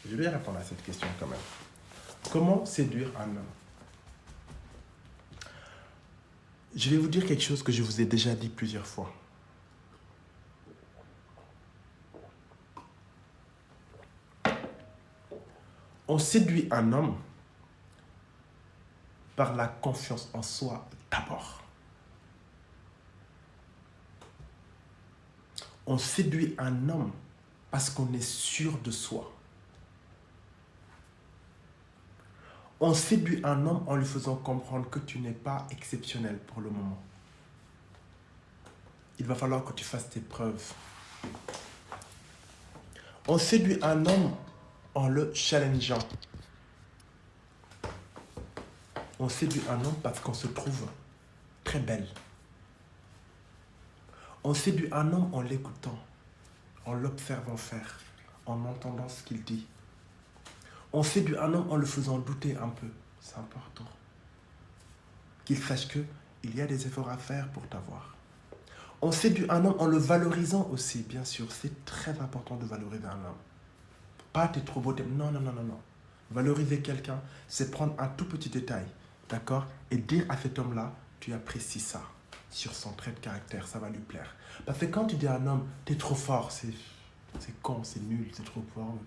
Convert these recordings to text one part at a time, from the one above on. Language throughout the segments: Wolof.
Je vais répondre à cette question quand même. Comment séduire un homme? Je vais vous dire quelque chose que je vous ai déjà dit plusieurs fois. On séduit un homme par la confiance en soi d'abord. On séduit un homme parce qu'on est sûr de soi. On séduit un homme en lui faisant comprendre que tu n'es pas exceptionnel pour le moment. Il va falloir que tu fasses tes preuves. On séduit un homme en le challengeant. On séduit un homme parce qu'on se trouve très belle. On séduit un homme en l'écoutant, en l'observant faire, en entendant ce qu'il dit. On séduit un homme en le faisant douter un peu. C'est important. Qu'il sache qu'il y a des efforts à faire pour t'avoir. On séduit un homme en le valorisant aussi, bien sûr. C'est très important de valoriser un homme. Pas t'es trop beau, non. Valoriser quelqu'un, c'est prendre un tout petit détail, d'accord? Et dire à cet homme-là, tu apprécies ça sur son trait de caractère, ça va lui plaire. Parce que quand tu dis à un homme, t'es trop fort, c'est con, c'est nul, c'est trop fort,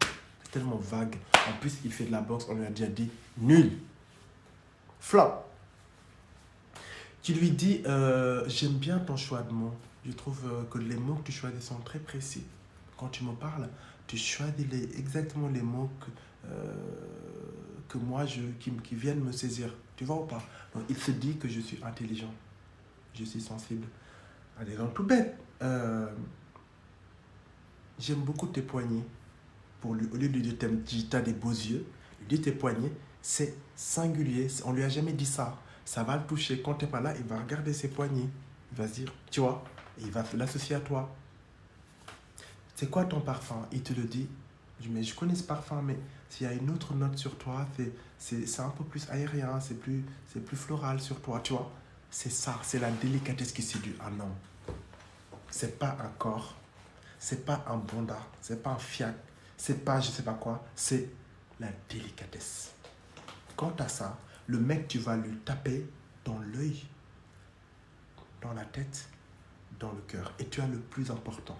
c'est tellement vague. En plus, il fait de la boxe, on lui a déjà dit, nul. Flop. Tu lui dis, j'aime bien ton choix de mots. Je trouve que les mots que tu choisis sont très précis. Quand tu me parles, tu choisis exactement les mots que moi, qui viennent me saisir. Tu vois ou pas? Donc, il se dit que je suis intelligent. Je suis sensible. Un exemple tout bête. J'aime beaucoup tes poignets. Au lieu de lui dire tu as des beaux yeux, lui dire tes poignets, c'est singulier. On lui a jamais dit ça. Ça va le toucher. Quand tu n'es pas là, il va regarder ses poignets. Il va se dire, tu vois, et il va l'associer à toi. C'est quoi ton parfum? Il te le dit. Je dis, mais je connais ce parfum, mais s'il y a une autre note sur toi, c'est un peu plus aérien, c'est plus floral sur toi, tu vois. C'est ça, c'est la délicatesse qui séduit un homme. C'est pas un corps, c'est pas un bonda, c'est pas un fiac, c'est pas je sais pas quoi, c'est la délicatesse. Quant à ça, le mec, tu vas lui taper dans l'œil, dans la tête, dans le cœur. Et tu as le plus important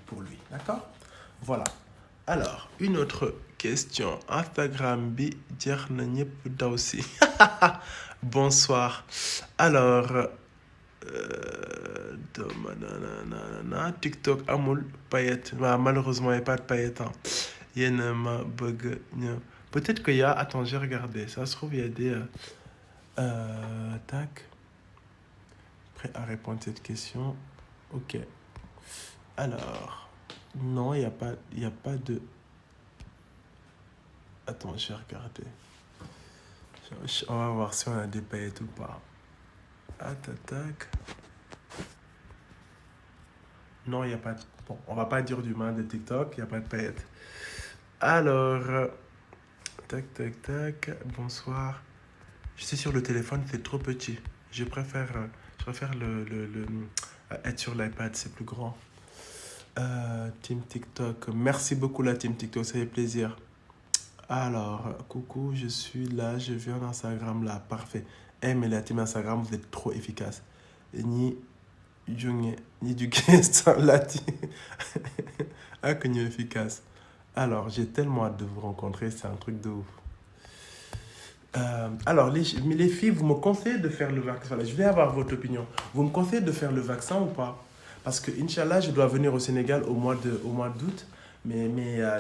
pour lui, d'accord? Voilà. Alors, une autre question. Instagram bi jeex na ñepp daw si. Bonsoir. Alors, TikTok amul paillettes. Malheureusement, il n'y a pas de paillettes. Yen ma bug. Peut-être qu'il y a. Attends, j'ai regardé. Ça se trouve, il y a des. Tac. Prêt à répondre à cette question. Ok. Alors. Non, il n'y a pas de. Attends, j'ai regardé. On va voir si on a des paillettes ou pas. Tac. Non, il n'y a pas de... Bon, on va pas dire du mal de TikTok, il n'y a pas de paillettes. Alors, tac. Bonsoir. Je suis sur le téléphone, c'est trop petit. Je préfère être sur l'iPad, c'est plus grand. Team TikTok. Merci beaucoup la Team TikTok, ça fait plaisir. Alors, coucou, je suis là, je viens d'Instagram là, parfait. Mais la team Instagram, vous êtes trop efficace. Ni du guest lati. Ah, que ni efficace. Alors, j'ai tellement hâte de vous rencontrer, c'est un truc de ouf. Alors, les filles, vous me conseillez de faire le vaccin. Voilà, je vais avoir votre opinion. Vous me conseillez de faire le vaccin ou pas? Parce que, Inch'Allah, je dois venir au Sénégal au mois d'août. Mais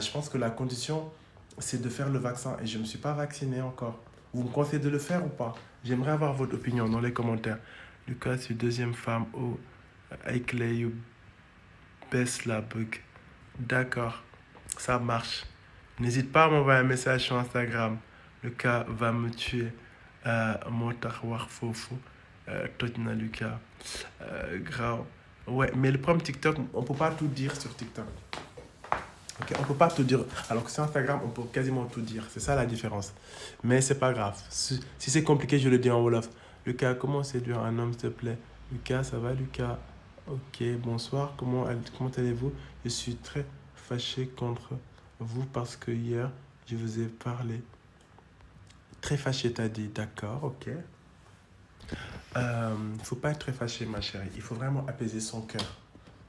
je pense que la condition, c'est de faire le vaccin. Et je ne me suis pas vacciné encore. Vous me conseillez de le faire ou pas? J'aimerais avoir votre opinion dans les commentaires. Lucas, c'est deuxième femme. Oh, Aikley, you baisse la bug. D'accord, ça marche. N'hésite pas à m'envoyer un message sur Instagram. Lucas va me tuer. Motar war fofu. Totna Lucas. Grave. Ouais, mais le problème TikTok, on ne peut pas tout dire sur TikTok. Okay, on ne peut pas tout dire. Alors que sur Instagram, on peut quasiment tout dire. C'est ça la différence. Mais c'est pas grave. Si c'est compliqué, je le dis en Wolof. Lucas, comment séduire un homme, s'il te plaît? Lucas, ça va, Lucas? Ok, bonsoir. Comment allez-vous? Je suis très fâché contre vous parce que hier, je vous ai parlé. Très fâché, t'as dit. D'accord, ok. Faut pas être très fâché, ma chérie. Il faut vraiment apaiser son cœur.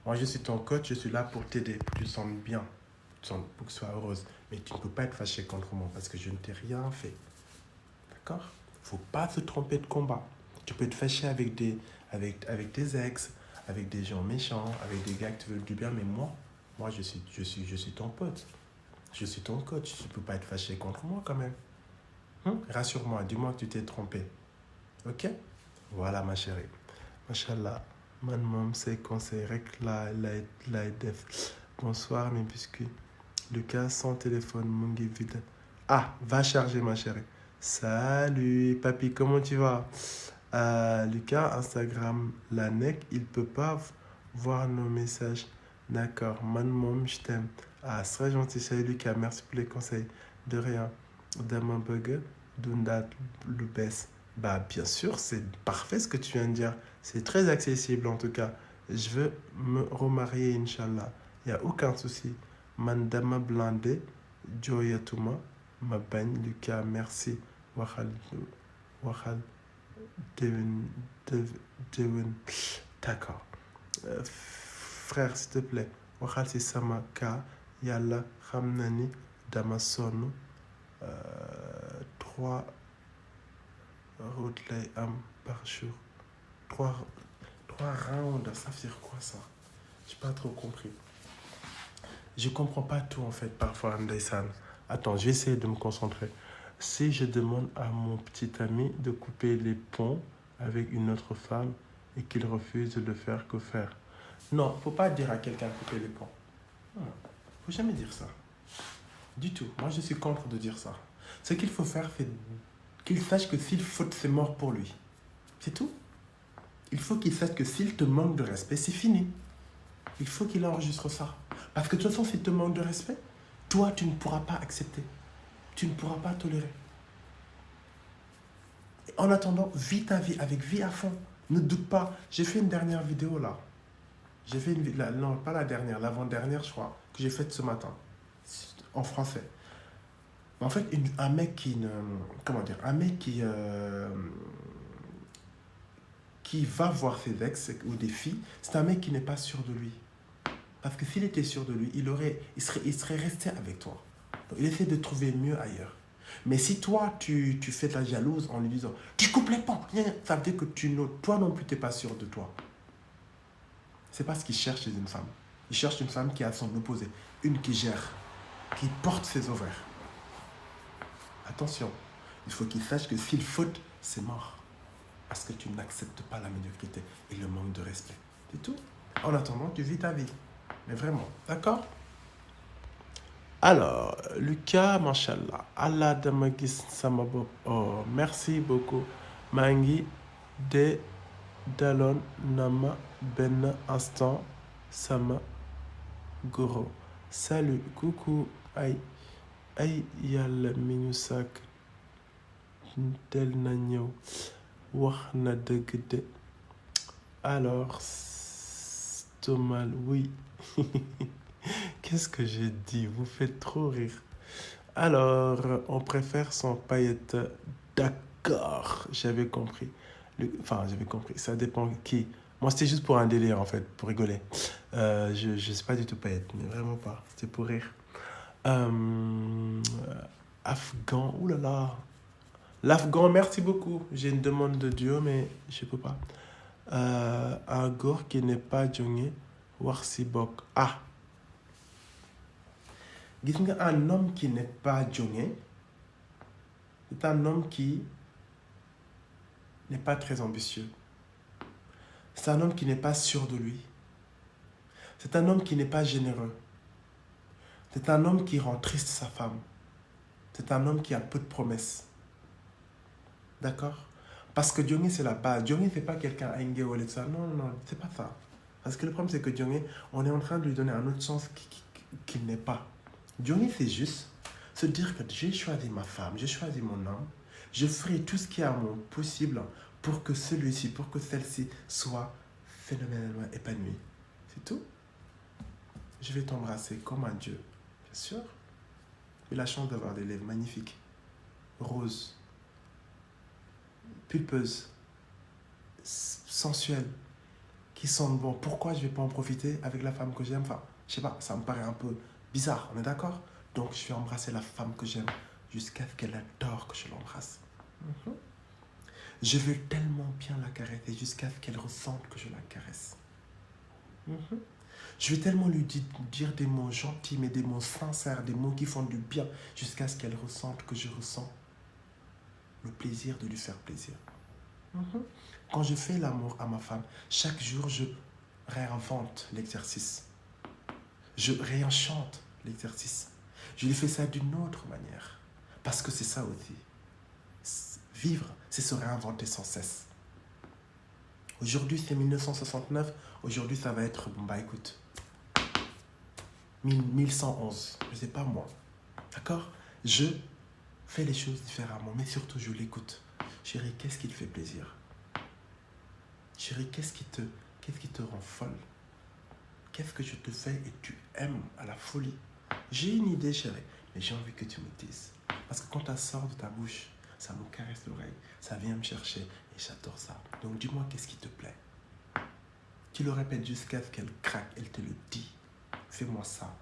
Moi, je suis ton coach, je suis là pour t'aider, pour que tu te sentes bien, pour que tu sois heureuse. Mais tu ne peux pas être fâché contre moi parce que je ne t'ai rien fait. D'accord? Faut pas se tromper de combat. Tu peux te fâcher avec tes ex, avec des gens méchants, avec des gars qui te veulent du bien, mais moi je suis ton pote. Je suis ton coach. Tu ne peux pas être fâché contre moi quand même. Rassure-moi, dis-moi que tu t'es trompé. Ok? Voilà, ma chérie. Machallah. Man mom c'est conseil rek la def. Bonsoir mes biscuits. Lucas, son téléphone mu ngi vide. Ah, va charger ma chérie. Salut papy, comment tu vas? Lucas, Instagram, la nec, il peut pas voir nos messages. D'accord, man mom, je t'aime. Ah, c'est très gentil, salut Lucas, merci pour les conseils. De rien. Dama Burger, Dundat Lubes. Bah, bien sûr, c'est parfait ce que tu viens de dire. C'est très accessible en tout cas. Je veux me remarier, Inch'Allah. Il n'y a aucun souci. Mandama Blindé, Joyatuma, ma bagne, Lucas, merci. Wahal, Wahal, Devin, Devin. D'accord. Frère, s'il te plaît, Wahal, c'est Samaka, Yalla, Ramnani, Damasono, 3 routes par jour. 3 rounds, ça veut dire quoi ça? J'ai pas trop compris. Je comprends pas tout en fait parfois, Ndaysan. Attends, je vais essayer de me concentrer. Si je demande à mon petit ami de couper les ponts avec une autre femme et qu'il refuse de le faire, que faire? Non, faut pas dire à quelqu'un de couper les ponts. Non, faut jamais dire ça. Du tout. Moi, je suis contre de dire ça. Ce qu'il faut faire, c'est qu'il sache que s'il faute, c'est mort pour lui. C'est tout. Il faut qu'il sache que s'il te manque de respect, c'est fini. Il faut qu'il enregistre ça. Parce que de toute façon, s'il te manque de respect, toi, tu ne pourras pas accepter. Tu ne pourras pas tolérer. En attendant, vis ta vie avec vie à fond. Ne doute pas. J'ai fait une dernière vidéo là. J'ai fait non, pas la dernière, l'avant-dernière, je crois, que j'ai faite ce matin. En français. En fait, un mec qui ne. Comment dire? Un mec qui va voir ses ex ou des filles, c'est un mec qui n'est pas sûr de lui. Parce que s'il était sûr de lui, il serait resté avec toi. Donc, il essaie de trouver mieux ailleurs. Mais si toi, tu fais de la jalouse en lui disant « Tu coupes les ponts !» ça veut dire que toi non plus, tu n'es pas sûr de toi. C'est pas ce qu'il cherche chez une femme. Il cherche une femme qui a son opposé. Une qui gère, qui porte ses ovaires. Attention, il faut qu'il sache que s'il faute, c'est mort. Parce que tu n'acceptes pas la médiocrité et le manque de respect. C'est tout. En attendant, tu vis ta vie. Mais vraiment, d'accord? Alors, Lucas, machallah, Allah damagis samabop. Oh, merci beaucoup. Mangi de dalon nama ben instant sama goro. Salut, coucou, ay yalla minusak del na ñew wax na deug de. Alors, Stomal, oui. Qu'est-ce que j'ai dit? Vous faites trop rire. Alors, on préfère sans paillettes. D'accord, j'avais compris. J'avais compris. Ça dépend qui. Moi, c'était juste pour un délire, en fait, pour rigoler. Je ne sais pas du tout paillettes, mais vraiment pas. C'était pour rire. Afghan, oulala. L'Afghan, merci beaucoup. J'ai une demande de duo, mais je ne peux pas. Un gore qui n'est pas jongé, Warsibok. Ah! Gis nga un homme qui n'est pas jongé, c'est un homme qui n'est pas très ambitieux. C'est un homme qui n'est pas sûr de lui. C'est un homme qui n'est pas généreux. C'est un homme qui rend triste sa femme. C'est un homme qui a peu de promesses. D'accord? Parce que Djongé, c'est la base. Djongé, c'est pas quelqu'un à Inge ou ça. Non, non, c'est pas ça. Parce que le problème, c'est que Djongé, on est en train de lui donner un autre sens qu'il n'est pas. Djongé, c'est juste se dire que j'ai choisi ma femme, j'ai choisi mon homme, je ferai tout ce qui est à mon possible pour que celui-ci, pour que celle-ci soit phénoménalement épanouie. C'est tout. Je vais t'embrasser comme un dieu, bien sûr. J'ai la chance d'avoir des lèvres magnifiques, roses, pulpeuses, sensuelles, qui sentent bon. Pourquoi je ne vais pas en profiter avec la femme que j'aime? Enfin, je sais pas, ça me paraît un peu bizarre, on est d'accord? Donc, je vais embrasser la femme que j'aime jusqu'à ce qu'elle adore que je l'embrasse. Je veux tellement bien la caresser jusqu'à ce qu'elle ressente que je la caresse. Je vais tellement lui dire des mots gentils, mais des mots sincères, des mots qui font du bien, jusqu'à ce qu'elle ressente que je ressens le plaisir de lui faire plaisir. Quand je fais l'amour à ma femme, chaque jour, je réinvente l'exercice. Je réenchante l'exercice. Je lui fais ça d'une autre manière. Parce que c'est ça aussi. Vivre, c'est se réinventer sans cesse. Aujourd'hui, c'est 1969. Aujourd'hui, ça va être, bon bah écoute, 1111. Je ne sais pas moi. D'accord? Je fais les choses différemment, mais surtout, je l'écoute. Chérie, qu'est-ce qui te fait plaisir? Chérie, qu'est-ce qui te rend folle? Qu'est-ce que je te fais et tu aimes à la folie? J'ai une idée, chérie, mais j'ai envie que tu me dises. Parce que quand ça sort de ta bouche, ça me caresse l'oreille, ça vient me chercher et j'adore ça. Donc dis-moi qu'est-ce qui te plaît. Tu le répètes jusqu'à ce qu'elle craque, elle te le dit. Fais-moi ça,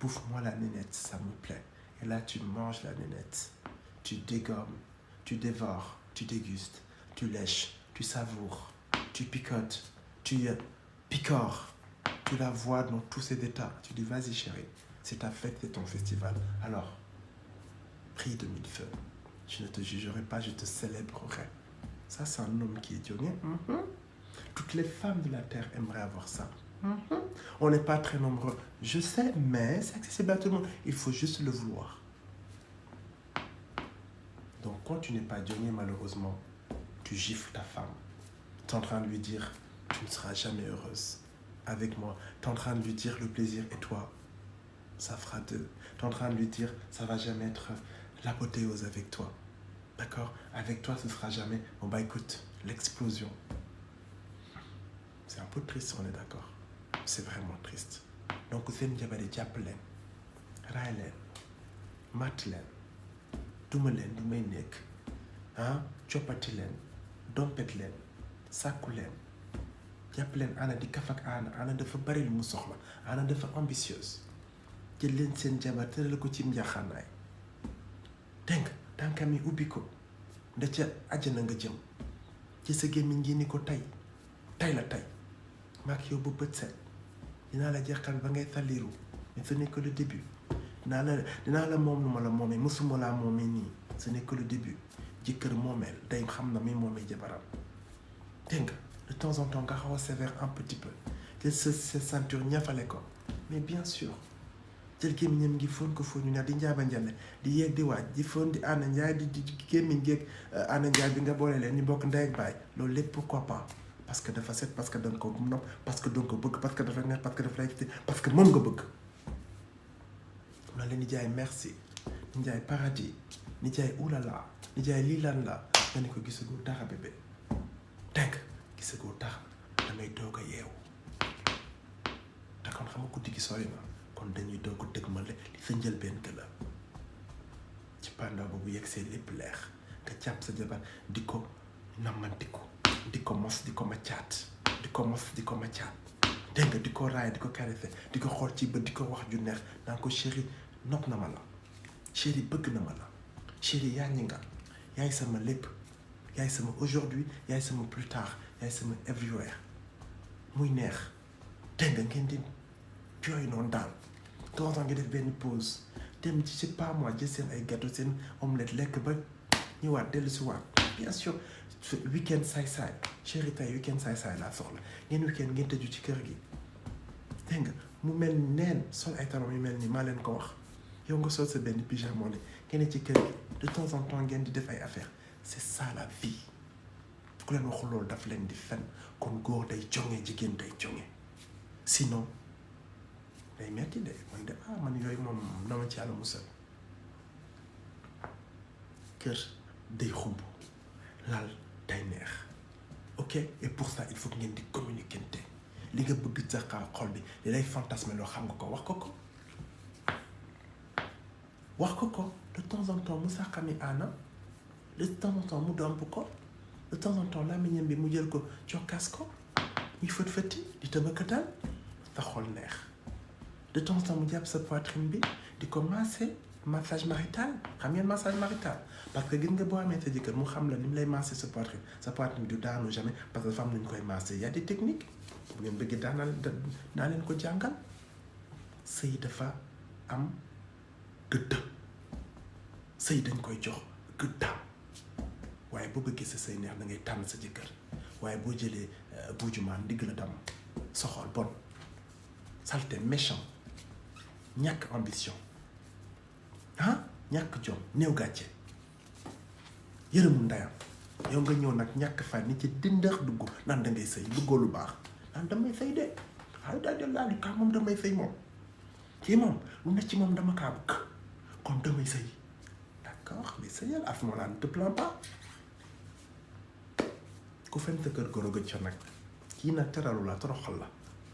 bouffe-moi la nénette, ça me plaît. Et là, tu manges la nénette, tu dégommes, tu dévores, tu dégustes, tu lèches, tu savoures, tu picotes, tu picores. Tu la vois dans tous ses états. Tu dis, vas-y chérie, c'est ta fête, c'est ton festival. Alors, prie de mille feux. Je ne te jugerai pas, je te célébrerai. Ça, c'est un homme qui est Dionée. Toutes les femmes de la terre aimeraient avoir ça. On n'est pas très nombreux. Je sais, mais c'est accessible à tout le monde. Il faut juste le vouloir. Donc, quand tu n'es pas Dionée, malheureusement, tu gifles ta femme. Tu es en train de lui dire, tu ne seras jamais heureuse avec moi. Tu es en train de lui dire le plaisir et toi, ça fera deux. Tu es en train de lui dire, ça ne va jamais être l'apothéose avec toi. D'accord? Avec toi, ce ne sera jamais, bon bah écoute, l'explosion. C'est un peu triste, on est d'accord. C'est vraiment triste. Donc, vous savez, vous avez jàpp leen, raay leen, mat leen, duma leen du may nekk, coppati leen, dompet leen, sàkku leen, jàpp leen Anna di kaf ak Anna dafa bari lu mu soxla, Anna dafa ambitieuse. Jël leen seen jabar tëral ko ci njaxaanaay. Dégg nga tànkam yi ubbi ko nda ca àjjana nga jëm ci sa gémmiñ gi ni ko tey la tey maak yow ba bët set dinaa la jeexal ba ngay saliru mais ce n'est que le début. dinaa la moom lu ma la moomee mësuma laa moomee nii ce n'est que le début. jëkkër moomeel day xam na mi moomee jabaram. Dégg nga de temps en temps nga xaw a sévère un petit peu jël sa ceinture ñafale ko mais bien sûr jël gémmiñam ngi fóon ko fóon ñu ne di njaaba njale di yeeg di waaj di fóon di Anna Ndiaye di gémmiñ geeg Anna Ndiaye bi nga boole leen ñu bokk ndey ak baay loolu lépp pourquoi pas parce que dafa set parce que danga ko nopp parce que danga ko bëgg parce que dafa neex parce que dafa lay parce que moom nga bëgg. na leen di jaay merci di jaay paradis di jaay oulala di jaay lii lan la nga ne ko gisagoo dara bébé dégg nga gisagoo dara damay doog a yeewu te kon xam nga guddi gi sori na kon dañuy doog a dëgg ma li sa njëlbeen ga la ci pandaw boobu yegg see lépp leer nga jàpp sa jabar di ko namantiku di ko mos di ko macaat di ko mos di ko macaat dégg nga di ko raay di ko caressé di ko xool ci bët di ko wax ju neex naan ko chéri nopp na ma la chéri bëgg na ma la chéri yaa ñi nga yaay sama lépp yaay sama aujourd'hui yaay sama plus tard yaay sama everywhere muy neex dégg nga ngeen di jooy noonu daal temps nga def benn pause dem ci je sais pas moi jël seen ay gâteau seen omelette lekk ba ñëwaat dellu si waat bien sûr weekend saay-saay chéri tey weekend saay-saay laa soxla ngeen weekend ngeen tëju ci kër gi dégg nga mu mel neen sol ay talons yu mel nii maa leen ko wax yow nga sol sa benn pyjama ne ngeen ci kër gi de temps en temps ngeen di def ay affaires c'est ça la vie ku leen waxul loolu daf leen di fen kon góor day jonge jigéen day jonge sinon day metti de man yooyu moom na ma ci Yàlla musal kër day xumb lal day neex ok et pour ça il faut que ngeen di communiquer li nga bëgg sa xol bi li lay fantasme loo xam nga ko wax ko wax ko de temps en temps mu sàqami aana de temps en temps mu domp ko de temps en temps làmmiñam bi mu jël ko cokkaas ko muy fët-fëti di tëbëkkatal sa xol neex de temps en temps mu jàpp sa poitrine bi di ko massage marital xam ngeen massage marital parce que gis nga boo amee sa jëkkër mu xam la ni mu lay masser sa poitrine du daanu jamais parce que dafa am nañu koy masser y a des techniques bu ngeen bëggee naa leen ko jàngal sëy dafa am gëdd sëy dañ koy jox gëddaam waaye boo bëggee sa sëy neex da ngay tànn sa jëkkër waaye boo jëlee buujumaan ndigg la dam soxor bon saleté méchant ñàkk ambition ñàkk jom néew gàcce yërëmu ndeyam yow nga ñëw nag ñàkk fa ni ci dindax dugg naan da ngay sëy bëggoo lu baax naan damay sëy de xaaral daal de laal kaa moom damay sëy moom kii moom lu ne ci moom dama kaa bëgg comme damay sëy d'accord mais sëyal à ce moment-là ne te plains pas ku fen sa kër goro gëcc nag kii nag teralu la toroxal la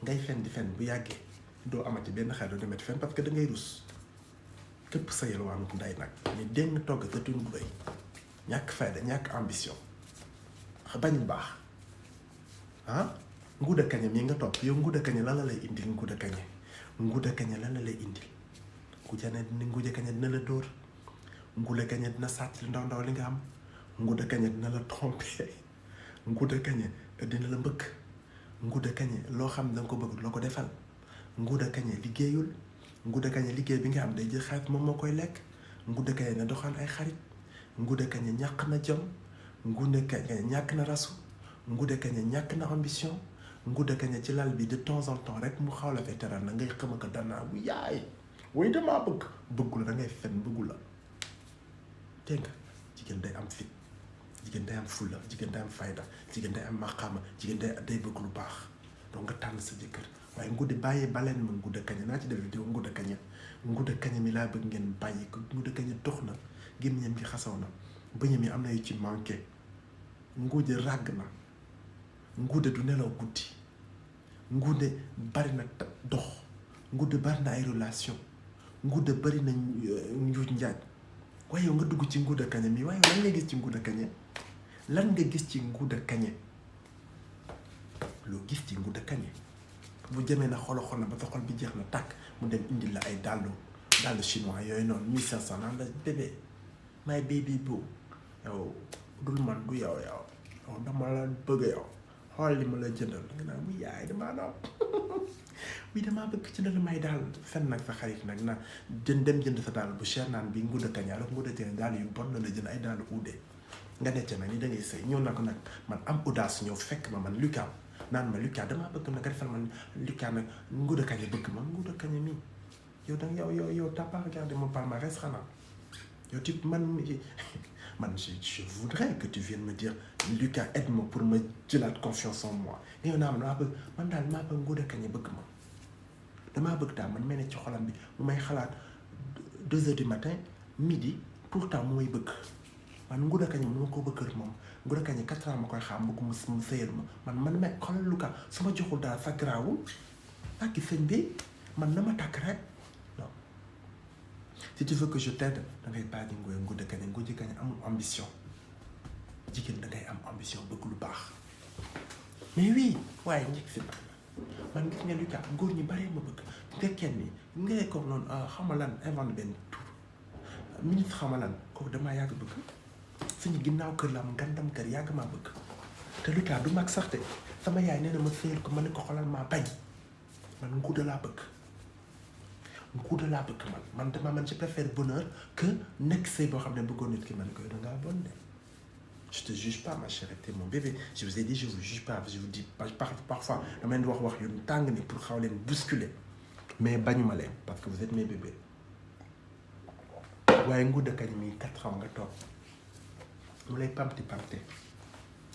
ngay fen di fen bu yàggee doo amati benn xel doo demati fen parce que da ngay rus képp sa yelwaanu nday nag mais dégg togg sa tun bu doy ñàkk fayda ñàkk ambition bañ baax nguuda kañe mii nga topp yow nguuda kañe lan la lay indil nguuda kañe lan la lay indil nguuda kañe dina la dóor nguuda kañe dina sàcc ndaw ndaw li nga am nguuda kañe dina la tromper nguuda kañe dina la mbëkk nguuda kañe loo xam danga ko bëgg loo ko defal nguuda kañe liggéeyul nguuda kañe liggéey bi nga am day jël xaalis moom moo koy lekk nguuda kañe na doxaan ay xarit nguuda kañe ñàkk na jom nguuda kañe ñàkk na rasu nguuda kañe ñàkk na ambition nguuda kañe ci lal bi de temps en temps rek mu xaw la fee teral na ngay xam ko danaa bu yaay way damaa bëggu la da ngay fen bëggu la dégg nga jigéen day am fit jigéen day am fulla jigéen day am fayda jigéen day am maqaama jigéen day bëgg lu baax donc nga tànn sa jëkkër waaye nguuda bàyyi baleen ma nguuda kañe naa ci def vidéo nguuda kañe mi laa bëgg ngeen bàyyi ko nguuda kañe dox na gémmiñam gi xasaw na bëñam yi am na yu ci manqué nguuda ràgg na nguuda du nelaw guddi nguuda bari na dox nguuda bari na ay relation nguuda bari na njuuj njaaj waaye yow nga dugg ci nguuda kañe mi waaye lan nga gis ci nguuda kañe lan nga gis ci nguuda kañe loo gis ci nguuda kañe bu jëmee na xol na ba sa xol bi jeex na tàkk mu dem indil la ay dàllu chinois yooyu noonu 1500 naan la bébé my baby boo yow dul man du yow dama la bëgg yow xool li ma la jëndal nga naan mu yaay damaa daw damaa bëgg ci dala may daal fen nag sa xarit nag na jënd sa daal bu cher naan bi nguuda kañe alors nguuda kañe daal yu bon la jënd ay daal uude nga necc nag ni da ngay sëy ñëw na ko nag man am audace ñëw fekk ma man Lucas naan ma Lucas damaa bëgg nag nga defal man Lucas nag nguuda kañe bëgg ma nguuda kañe mii yow da yow t'as pas regardé mon palmarès xanaa yow type man je voudrais que tu viennes me dire Lucas aide-moi pour me jëlaat confiance en moi yow naa maa bëgg man daal maa bëgg nguuda kañe bëgg ma damaa bëgg daal man mel ne ci xolam bi mu may xalaat 2 heures du matin midi pourtant mu may bëgg man nguuda kañe mu ma ko bëgg moom nguuda kañe 4 ans ma koy xam bëgg mu sëyal ma man may xoolal Lucas su ma joxul daal sa garaawul ak sëñ bi man na ma tàkk rek non si tu veux que je t'aide da ngay bàyyi nguuda kañe amul ambition jigéen da ngay am ambition bëgg lu baax mais oui waaye njëkk si man gis nga Lucas góor ñi bari ma bëgg nga kenn ni nga ko noonu xama lan inventé benn tour ministre xama lan kooku damaa yàgg bëgg suñu ginnaaw kër la am ngandam kër yàgg maa bëgg te Lucas du mag sax te sama yaay nee na ma sëyal ko ma ne ko xolal maa bañ man nguuda laa bëgg man je préfère bonheur que nekk sëy boo xam ne bëggoon nit ki ma ne ko da ngaa bon de je te juge pas ma chérie t'es mon bébé je vous ai dit je vous juge pas je vous dis parfois dama leen di wax yu tàng ni pour xaw leen bousculer mais bañuma leen parce que vous êtes mes bébés waaye nguuda kañ mi 4 ans nga toog mu lay pamti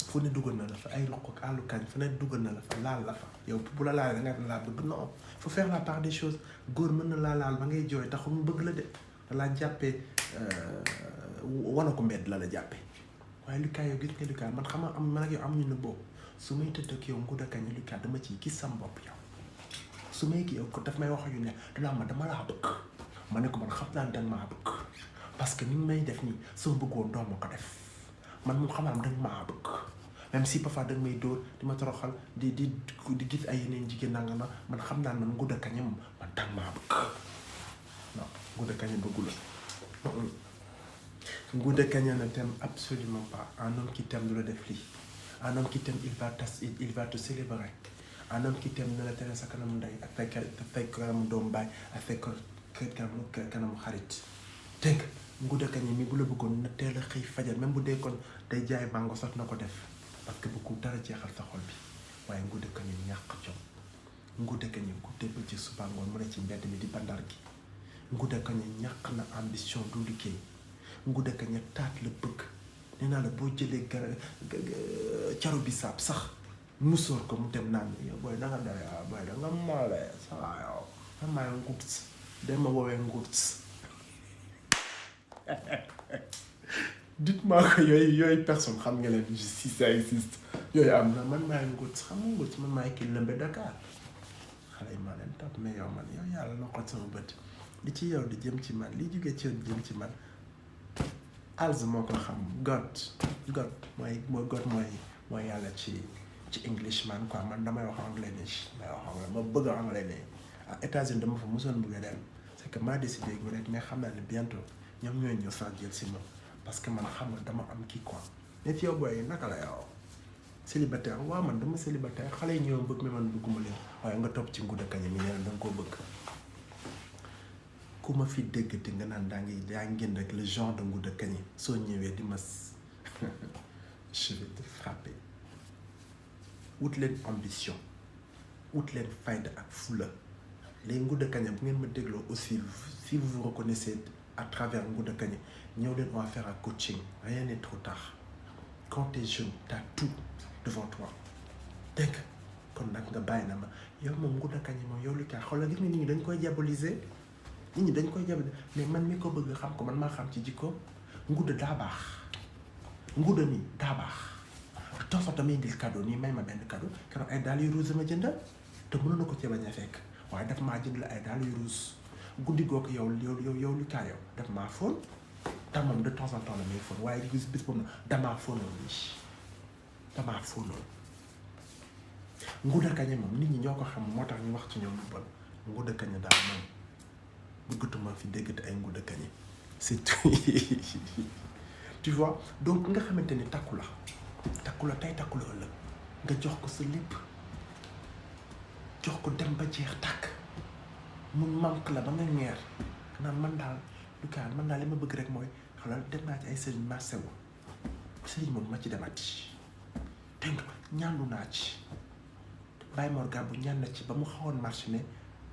fu ne dugal na la fa ay ruq ak àllu kañ fu ne dugal na la fa laal la fa yow bu la laal da nga laa bëgg non faut faire la part des choses góor mën na laa laal ba ngay jooy taxul mu bëgg la de da laa jàppee wana ko mbedd la jàppee waaye Lucas yow gis nga Lucas man xam nga man ak yow amuñu ne boobu su may tëdd ak yow nguuda kañ Lucas dama ciy gis sam bopp yow su may kii yow ko daf may wax yu ne dina ma dama laa bëgg ma ne ko man xam naa ne danga maa bëgg parce que ni may def nii soo bëggoon doo ma ko def man moom xamaam danga maa bëgg même si parfois danga may dóor di ma toroxal di gis ay yeneen jigéen nanga ma man xam naa man Ngouda Kane moom man danga maa bëgg non Ngouda Kane bëggu la Ngouda Kane ne t'aime absolument pas. Un homme qui t'aime ne le def lii. Un homme qui t'aime il va te célébrer. Un homme qui t'aime ne la tere sa kanamu ndey ak fay kanamu doom baay ak fay kanamu xarit dégg nga Ngouda Kane mi bu la bëggoon na teel a xëy fajar même bu dee kon day jaay mango sax na ko def parce que bëggu dara jeexal sa xol bi waaye Ngouda Kane ñàkk jom Ngouda Kane guddee ba ci suba ngoon mu ne ci mbedd mi di bandar gi Ngouda Kane ñàkk na ambition du liggéey Ngouda Kane taat la bëgg nee naa la boo jëlee caru bisaab sax musóor ko mu dem naan yow booy da nga doy booy da nga moole saa yow man maay nguurs dama woowee nguurs dites-moi que yooyu personne xam nga leen si ça existe yooyu am na man maay nguurs xam nga nguurs man maay kii lëmbe Dakar xale yi maa leen topp mais yow man yow yàlla loxo sama bët li ci yow di jëm ci man li jógee ci yow di jëm ci man als moo ko xam God mooy yàlla ci Englishman quoi man damay wax anglais nii may wax anglais ma bëgg anglais nii ah États-Unis dama fa mosoon bëgg a dem c'est que maa décidé gu rek mais xam naa ne bientôt ñoom ñooy ñëw sax jël si ma parce que man xam nga dama am kii quoi nit yow booy naka la yow célibataire waaw man dama célibataire xale yi ñëw bëgg mais man bëgguma leen waaye nga topp ci Ngouda Kane mi nee na danga koo bëgg ku ma fi déggati nga naan daa ngi génn rek le genre de Ngouda Kane soo ñëwee di ma je vais te frapper wut leen ambition wut leen fayda ak fula les Ngouda Kane bu ngeen ma dégloo aussi si vous vous reconnaissez à travers Ngouda Kane ñëw leen on va faire un coaching rien n'est trop tard quand t'es jeune t'as tout devant toi dégg nga kon nag nga bàyyi na ma yow moom Ngouda Kane moom yow li kaa xoolal gis nga nit ñi dañ koy diaboliser nit ñi dañ koy diaboliser mais man mi ko bëgg xam ko man maa xam ci jikko Ngouda daa baax Ngouda mi daa baax de temps en temps may indil cadeau nii may ma benn cadeau keroog ay dàll yu rouge ma jëndal te mënoon na ko cee bañ a fekk waaye daf maa jëndal ay dàll yu rouge guddi googu yow li kaa yow daf maa fóon te moom de temps en temps la may fóon waaye gis bis boobu nag damaa fóonoon Ngouda Kane moom nit ñi ñoo ko xam moo tax ñu wax ci ñoom lu bon Ngouda Kane daal moom bëggatuma fi déggate ay Ngouda Kane c'est tout tu vois donc nga xamante ni takku la tey takku la ëllëg nga jox ko sa lépp jox ko dem ba jeex tàkk mu manque la ba nga ñeer naan man daal du kaan man daal li ma bëgg rek mooy xalal dem naa ci ay sëriñ marché wu sëriñ moom ma ci demati dégg nga ñaandu naa ci Baye Mor Gabou ñaan na ci ba mu xawoon marché ne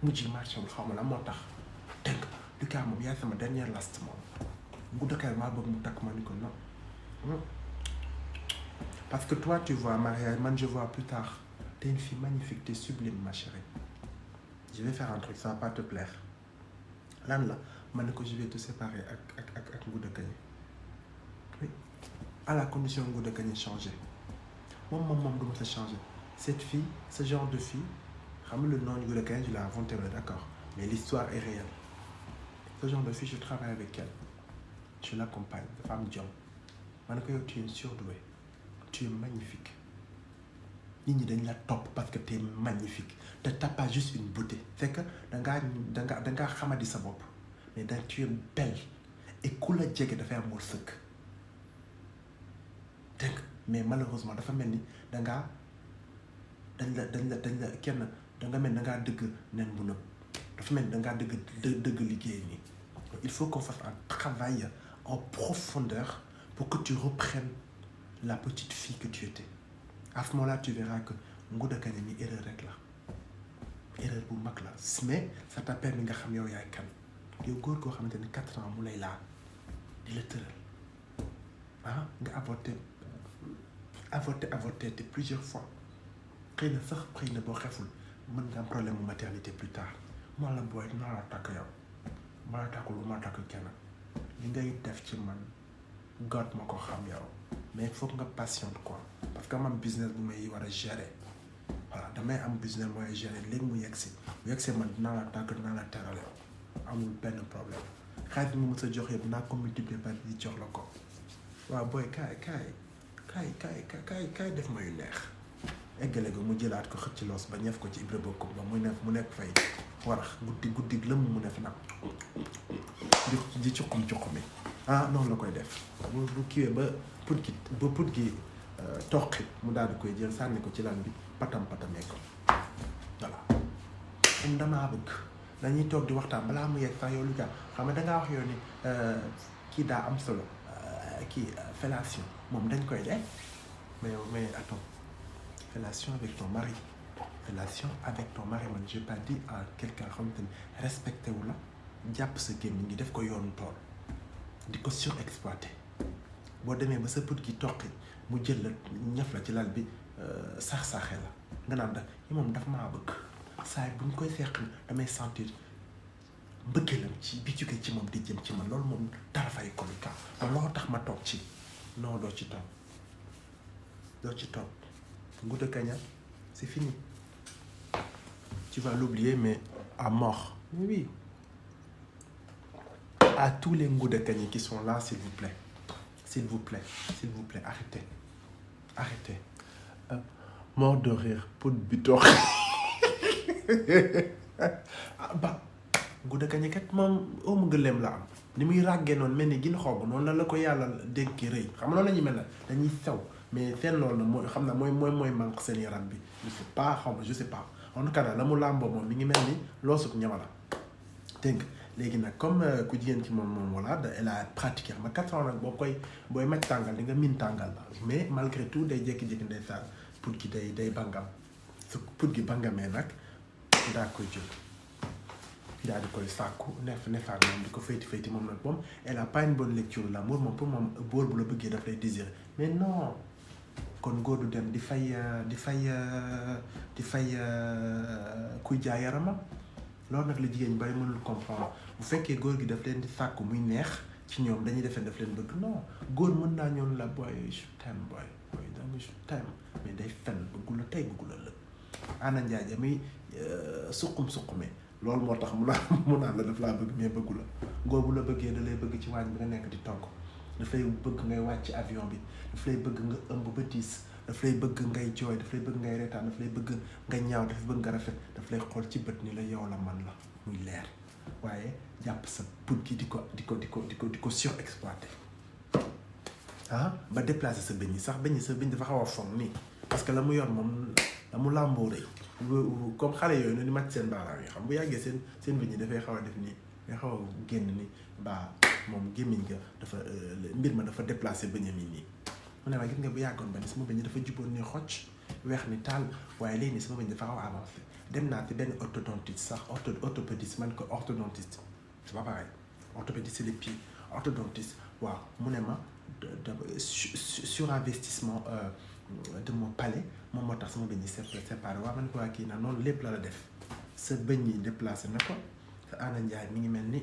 mujj marché wul xaw ma la moo tax dégg nga du kaan moom yaay sama dernière last moom Ngouda Kane maa bëgg mu takk ma ni ko non parce que toi tu vois mariage man je vois plus tard t'es une fille magnifique t'es sublime ma chérie je vais faire un truc ça va pas te plaire lan la ma ne ko je vais te séparer ak Ngouda Kane oui à la condition Ngouda Kane changer moom du ma sa changer cette fille ce genre de fille xam nga le nom Ngouda Kane je l'ai inventé d'accord mais l'histoire est réelle ce genre de fille je travaille avec elle je l'accompagne dafa am jom ma ne ko yow tu es une surdouée tu es magnifique nit ñi dañ la topp parce que tu es magnifique te t'as pas juste une beauté c'est que dangaa xamadi sa bopp mais tu es belle et ku la jege dafay am wërsëg dégg nga mais malheureusement dafa mel ni dañ la kenn danga mel ni dangaa dëgg nen bu nëb dafa mel ni dangaa dëgg liggéey nii il faut qu'on fasse un travail en profondeur pour que tu reprennes la petite fille que tu étais. À ce moment-là, tu verras que Ngouda Kane mi erreur rek la erreur bu mag la mais ça t'a permis nga xam yow yaay kan yow góor goo xamante ni 4 ans mu lay laal di la tëral nga avorté te plusieurs fois xëy na boo xeful mën nga am problème mu maternité plus tard moo la booy dinaa la takk yow ma la takk lu ma takk kenn li ngay def ci man God ma ko xam yow mais il faut que nga patiente quoi parce que man business bu may war a gérer voilà damay am business mooy gérer léegi mu yegsi man dinaa la tàgg dinaa la teral yow amul benn problème xaalis bi mu mës a jox yëpp naa ko multiplier par 10 jox la ko waaw booy kaay def ma yu neex eggale ko mu jëlaat ko xëcc loos ba ñef ko ci Ibra bokk ba mu nekk fay warax guddi lëmm mu nekk nag di cuqum mi noonu la koy def bu kiiwee ba put gi toqi mu daal di koy jël sànni ko ci lan bi patamee ko voilà damaa bëgg dañuy toog di waxtaan balaa mu yegg sax yow lu jàpp xam nga dangaa wax yow ni kii daa am solo kii fellation moom dañ koy def mais attends fellation avec ton mari man j'ai pas dit à quelqu'un xamante ni respecté wu la jàpp sa gémmiñ ngi def ko yoonu tool di ko surexploité boo demee ba sa put gi toqi mu jël la ñaf la ci lal bi sax-saxe la nga naan da moom daf maa bëgg saa bu ñu koy seq damay sentir mbëggeelam ci bi jóge ci moom di jëm ci man loolu moom dara fay ko lu kaa man loo tax ma toog ci non doo ci toog Ngouda Kagna c'est fini tu vas l'oublier mais à mort oui à tous les Ngouda Kagna qui sont là s'il vous plaît arrêtez mort de rire pour bi toog ba Ngouda Kagna kat moom oomu gëleem la am ni muy ràggee noonu mel ni gin xob noonu la ko yàlla dénki rëy xam nga noonu la ñuy mel na dañuy sew mais seen loolu na mooy xam na mooy manque seen yaram bi je sais pas en tout cas la mu làmboo moom mi ngi mel ni loosut ñamala dégg nga léegi nag comme ku jigéen ci moom voilà elle a pratiqué ma 4 ans nag booy maj tàngal di nga miin tàngal la mais malgré tout day jékki-jékki ndey saan pour gi day bangam su pour gi bangamee nag daa koy jël daal di koy sàkku nefaat moom di ko fayti moom nag moom elle a pas une bonne lecture de l'amour moom pour moom góor bu la bëggee daf lay désirer mais non kon góor du dem di fay kuy jaay yaramam loolu nag la jigéen ñi bari mënul comprendre bu fekkee góor gi daf leen di sàkku muy neex ci ñoom dañuy defee daf leen bëgg non góor mën naa ñoon la booy je t'aime booy danga je t'aime mais day fen bëggu la tey bëggu la lëg Anna Ndiaye jami suqumee loolu moo tax mu naan la daf laa bëgg mais bëggu la góor bu la bëggee da lay bëgg ci waañ bi nga nekk di togg daf lay bëgg ngay wàcc avion bi daf lay bëgg nga ëmb ba diis daf lay bëgg ngay jooy daf lay bëgg ngay reetaan daf lay bëgg nga ñaaw daf lay bëgg nga rafet daf lay xool ci bët ni la yow la man la muy leer waaye jàpp sa put gi di ko surexploité ba déplacé sa bëñ yi sax sa bëñ dafa xaw a foŋ nii parce que la mu yor moom la mu làmboo rëy comme xale yooyu noonu ni màcc seen baaraam yi xam bu yàggee seen bëñ yi dafay xaw a def nii day xaw a génn ni moom gémmiñ nga dafa mbir ma dafa déplacé bëñam yi nii mu ne ma gis nga bu yàggoon ba ni sama bëñ dafa juboon ni xocc weex ni taal waaye léegi nii sama bëñ dafa xaw a avancé dem naa ci benn orthodontiste sax orthopédiste man ko orthodontiste c'est pas pareil orthopédiste c'est les pieds orthodontiste waaw mu ne ma surinvestissement de mon palais moom moo tax sama bëñ yi séparé waaw man ko waa kii na noonu lépp la def sa bëñ yi déplacé na ko sa Anna Ndiaye mi ngi mel ni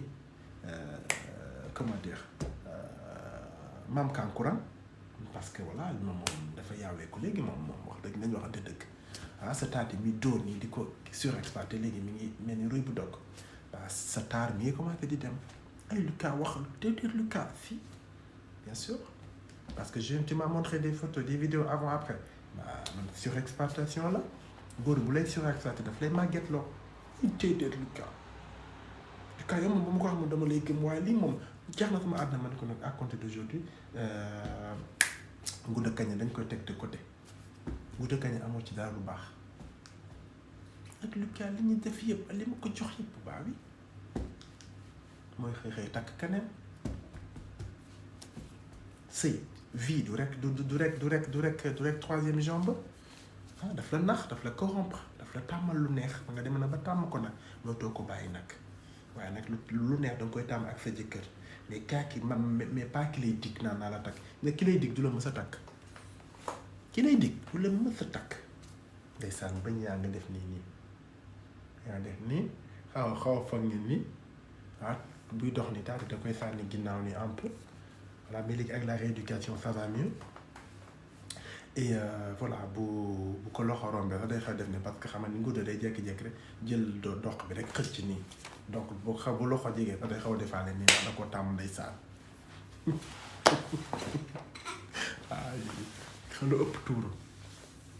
comment dire maam Kankuran parce que voilà moom dafa yaaweeku léegi moom wax dëgg nañu waxante dëgg sa taat yi muy dóor nii di ko surexploité léegi mi ngi mel ni ruy bu dog sa taar mi ngi commencé di dem ay Lucas wax déedéet Lucas si bien sûr parce que tu m'as montré des photos des vidéos avant après man surexploitation la góor bu lay surexploité daf lay màgget loo déedéet Lucas yow moom ba ma ko wax moom dama lay gëm waaye lii moom jeex na sama àdduna man ko nag à compter d'aujourd'hui Ngouda Kagna dañ koy teg de côté Ngouda Kagna amoo ci dara lu baax ak Lucas li ñu def yëpp li ma ko jox yëpp bu baax bi mooy xëy takk keneen sëy vie du rek troisième jambe daf la nax daf la corrompre daf la tàmmal lu neex ba nga dem na ba tàmm ko nag dootoo ko bàyyi nag waaye nag lu neex danga koy tàmm ak sa jëkkër mais mais pas ki lay dig naan naa la takk mais ki lay dig du la mës a takk ki lay dig du la mës a takk ndeysaan bañ yaa nga def nii yaa def nii xaw a foog nii buy dox ni daal da koy sànni ginnaaw ni un peu voilà mais léegi ak la rééducation ça va mieux et voilà bu ko loxo rombee sax day xaw def ne parce que xam nga ni nguur day jékki-jékki rek jël doq bi rek xëcc nii donc bu loxo jegee sax day xaw a defaale nii ndax da koo tàmm day saan xam lu ëpp tuuru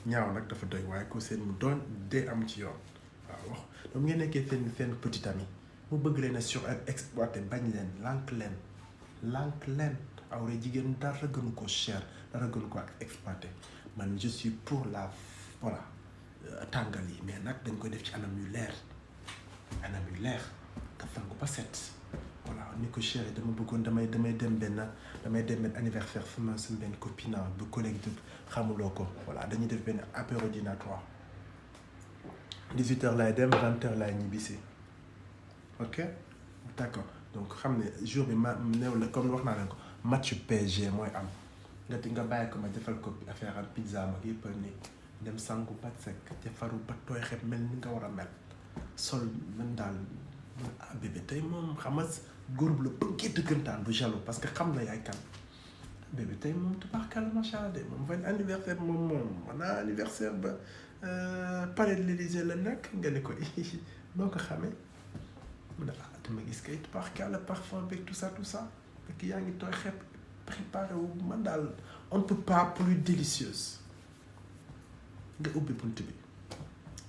ñaaw nag dafa doy waaye ko seen mu doon dee am ci yoon waaw wax donc ngeen nekkee seen petit ami mu bëgg leen a sur exploité bañ leen lànk leen awre jigéen dara gënu ko cher dara gënu ko ak exploité man je suis pour la voilà tàngal yi mais nag dañ koy def ci anam yu leer nga fan ko ba set voilà ni ko cher yi dama bëggoon damay dem benn anniversaire sama benn copine bu collègue de xamuloo ko voilà dañuy def benn apéro dînatoire 18h laay dem 20h laay ñibbisi ok d'accord donc xam ne jour bi ma néew la comme wax naa leen ko match PSG mooy am nga bàyyi ko ma defal ko affaire am pizza mag yëpp ni dem sangu ba sec defaru ba tooy xeb mel ni nga war a mel sol man daal bébé tey moom xam nga groupe la bëggee dëggantaan bu jaloux parce que xam na yaay kan bébé tey moom tubaarkàlla macha allah de moom fan anniversaire moom man anniversaire ba palais de l'Élysée la nekk nga ne ko noo ko xamee mu ne dama gis kay tubaarkàlla parfum beeg tout ça fekk yaa ngi tooy xepp préparé wu man daal on ne peut pas plus délicieuse nga ubbi bunt bi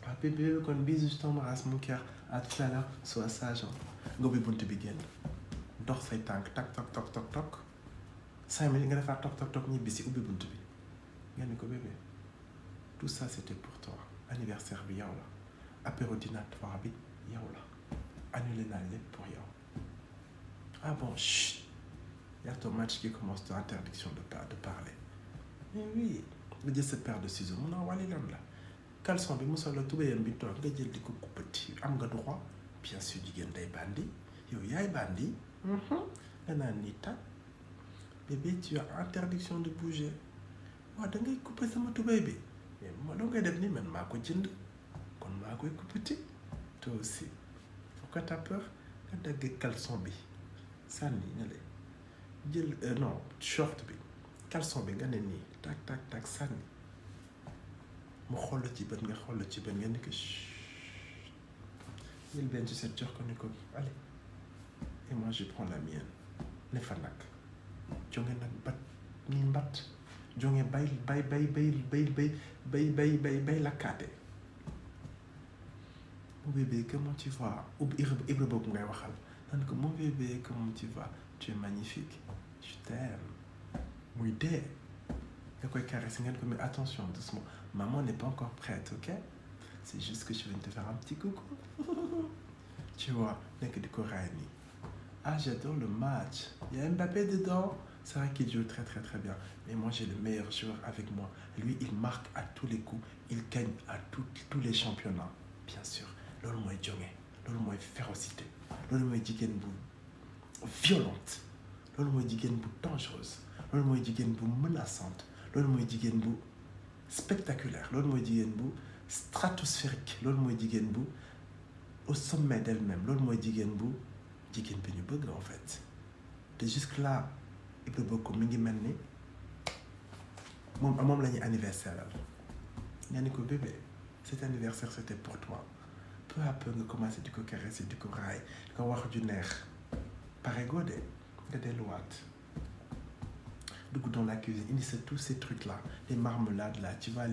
waaw bébé kon bisous je t'embrasse mon cœur à tout à l'heure sois sage nga ubbi bunt bi génn dox say tànk tak tok 5 minutes nga defaat tok ñibbi si ubbi bunt bi nga ne ko bébé tout ça c'était pour toi anniversaire bi yow la apéro dînatoire bi yow la annulé naa lépp pour yow ah bon chut il y a ton match qui commence de interdiction de parler mais oui nga jël sa paire de ciseaux mun naa wàlli lan la caleçon bi mu sol la tubéyam bi toog nga jël di ko coupati am nga droit bien sûr jigéen day bandi yow yaay bandi nga naan ni tag bébé tu as interdiction de bouger waaw da ngay couper sama tubéy bi mais ma doo ngay def ni man maa ko jënd kon maa koy coupati toi aussi pourquoi t'as peur nga dagg caleçon bi sànni ne la jël non short bi caleçon bi nga ne nii tak sànni mu xool ci bët nga xool ci bët nga ni ko jël benn ci set jox ko ni ko allez et moi je prends la mienne ne fa nag jonge nag bat ni mbat jonge bay lakkaate mon bébé comment tu vas Ibra boobu ngay waxal nan ko mon bébé comment tu vas tu es magnifique je t'aime muy dee nga koy caresser ngeen ko mais attention doucement maman n'est pas encore prête ok c'est juste que je viens te faire un petit coucou tu vois nekk di ko raay nii ah j'adore le match il y a Mbappé dedans c'est vrai qu'il joue très bien mais moi j'ai le meilleur joueur avec moi lui il marque à tous les coups il gagne à tous les championnats bien sûr loolu mooy jonge loolu mooy férocité loolu mooy jigéen bu violente loolu mooy jigéen bu dangereuse loolu mooy jigéen bu menaçante loolu mooy jigéen bu spectaculaire loolu mooy jigéen bu stratosphérique loolu mooy jigéen bu au sommet d'elle-même loolu mooy jigéen bi ñu bëgg en fait te jusque là Ibra Boko mi ngi mel ni moom la ñuy anniversaire nga ni ko bébé cet anniversaire c'était pour toi peu à peu nga commencé di ko caresser di ko raay di ko wax ju neex pare goo de nga delluwaat dugg dans la cuisine indi tous ces trucs là les marmelades là tu vois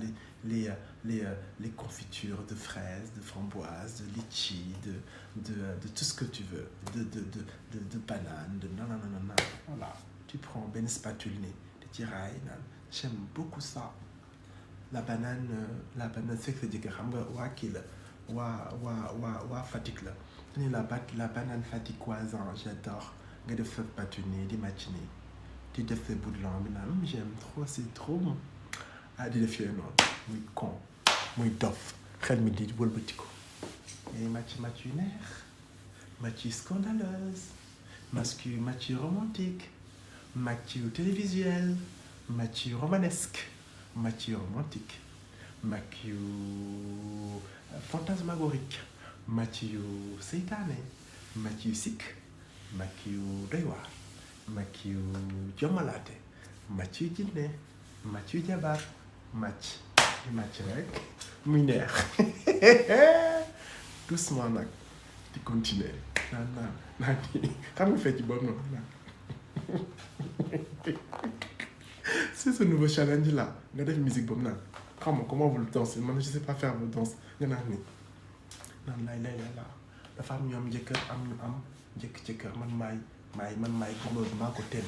les confitures de fraises de framboises de litchi de tout ce que tu veux de banane de nanana voilà tu prends benn spatule ni di ci raay naan j'aime beaucoup ça la banane c'est que jëkkër xam nga waa kii la waa Fatick la ni la banane faticoise j'adore nga def sa spatule nii di màcc nii di def sa bout de langue bi naan j'aime trop c'est trop bon ah di def yooyu noonu muy con muy dof xel mi di wëlbati ko mais match yu neex match yu scandaleuse match yu romantique match yu télévisuel match yu romanesque match yu romantique match yu fantasmagorique match yu seytaane match yu sikk match yu doy waar match yu jommalaate match yu jinne match yu jabar match di match rek muy neex doucement nag di continuer naan xam nga fecc boobu noonu naan c'est ce nouveau challenge là nga def musique boobu naan xam nga comment vous le dansez man je sais pas faire vos danses nga naan ni naan lay la dafa am ñu am njëkkër am ñu am jëkkër man maay gomba maa ko tedd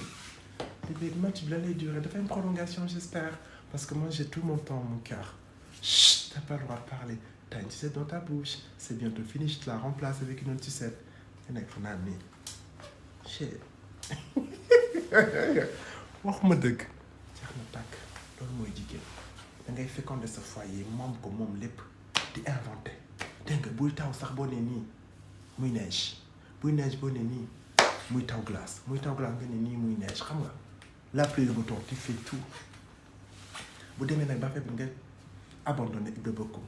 bébé match bi la lay durer dafa une prolongation j'espère parce que moi j'ai tout mon temps mon cœur. Chut, t'as pas le droit de parler. T'as une sucette dans ta bouche. C'est bientôt fini, je te la remplace avec une autre sucette. Et nag fa naan nii chet waxuma dëgg jeex na tàkk loolu mooy jigéen da ngay féconder sa foyer moom ko moom lépp di inventer dégg nga buy taw sax boo nee nii muy neige buy neige boo nee nii muy taw glace nga ne nii muy neige xam nga la pluie le beau temps tu fais tout bu demee nag ba fekk nga abandonné Ibra Bokum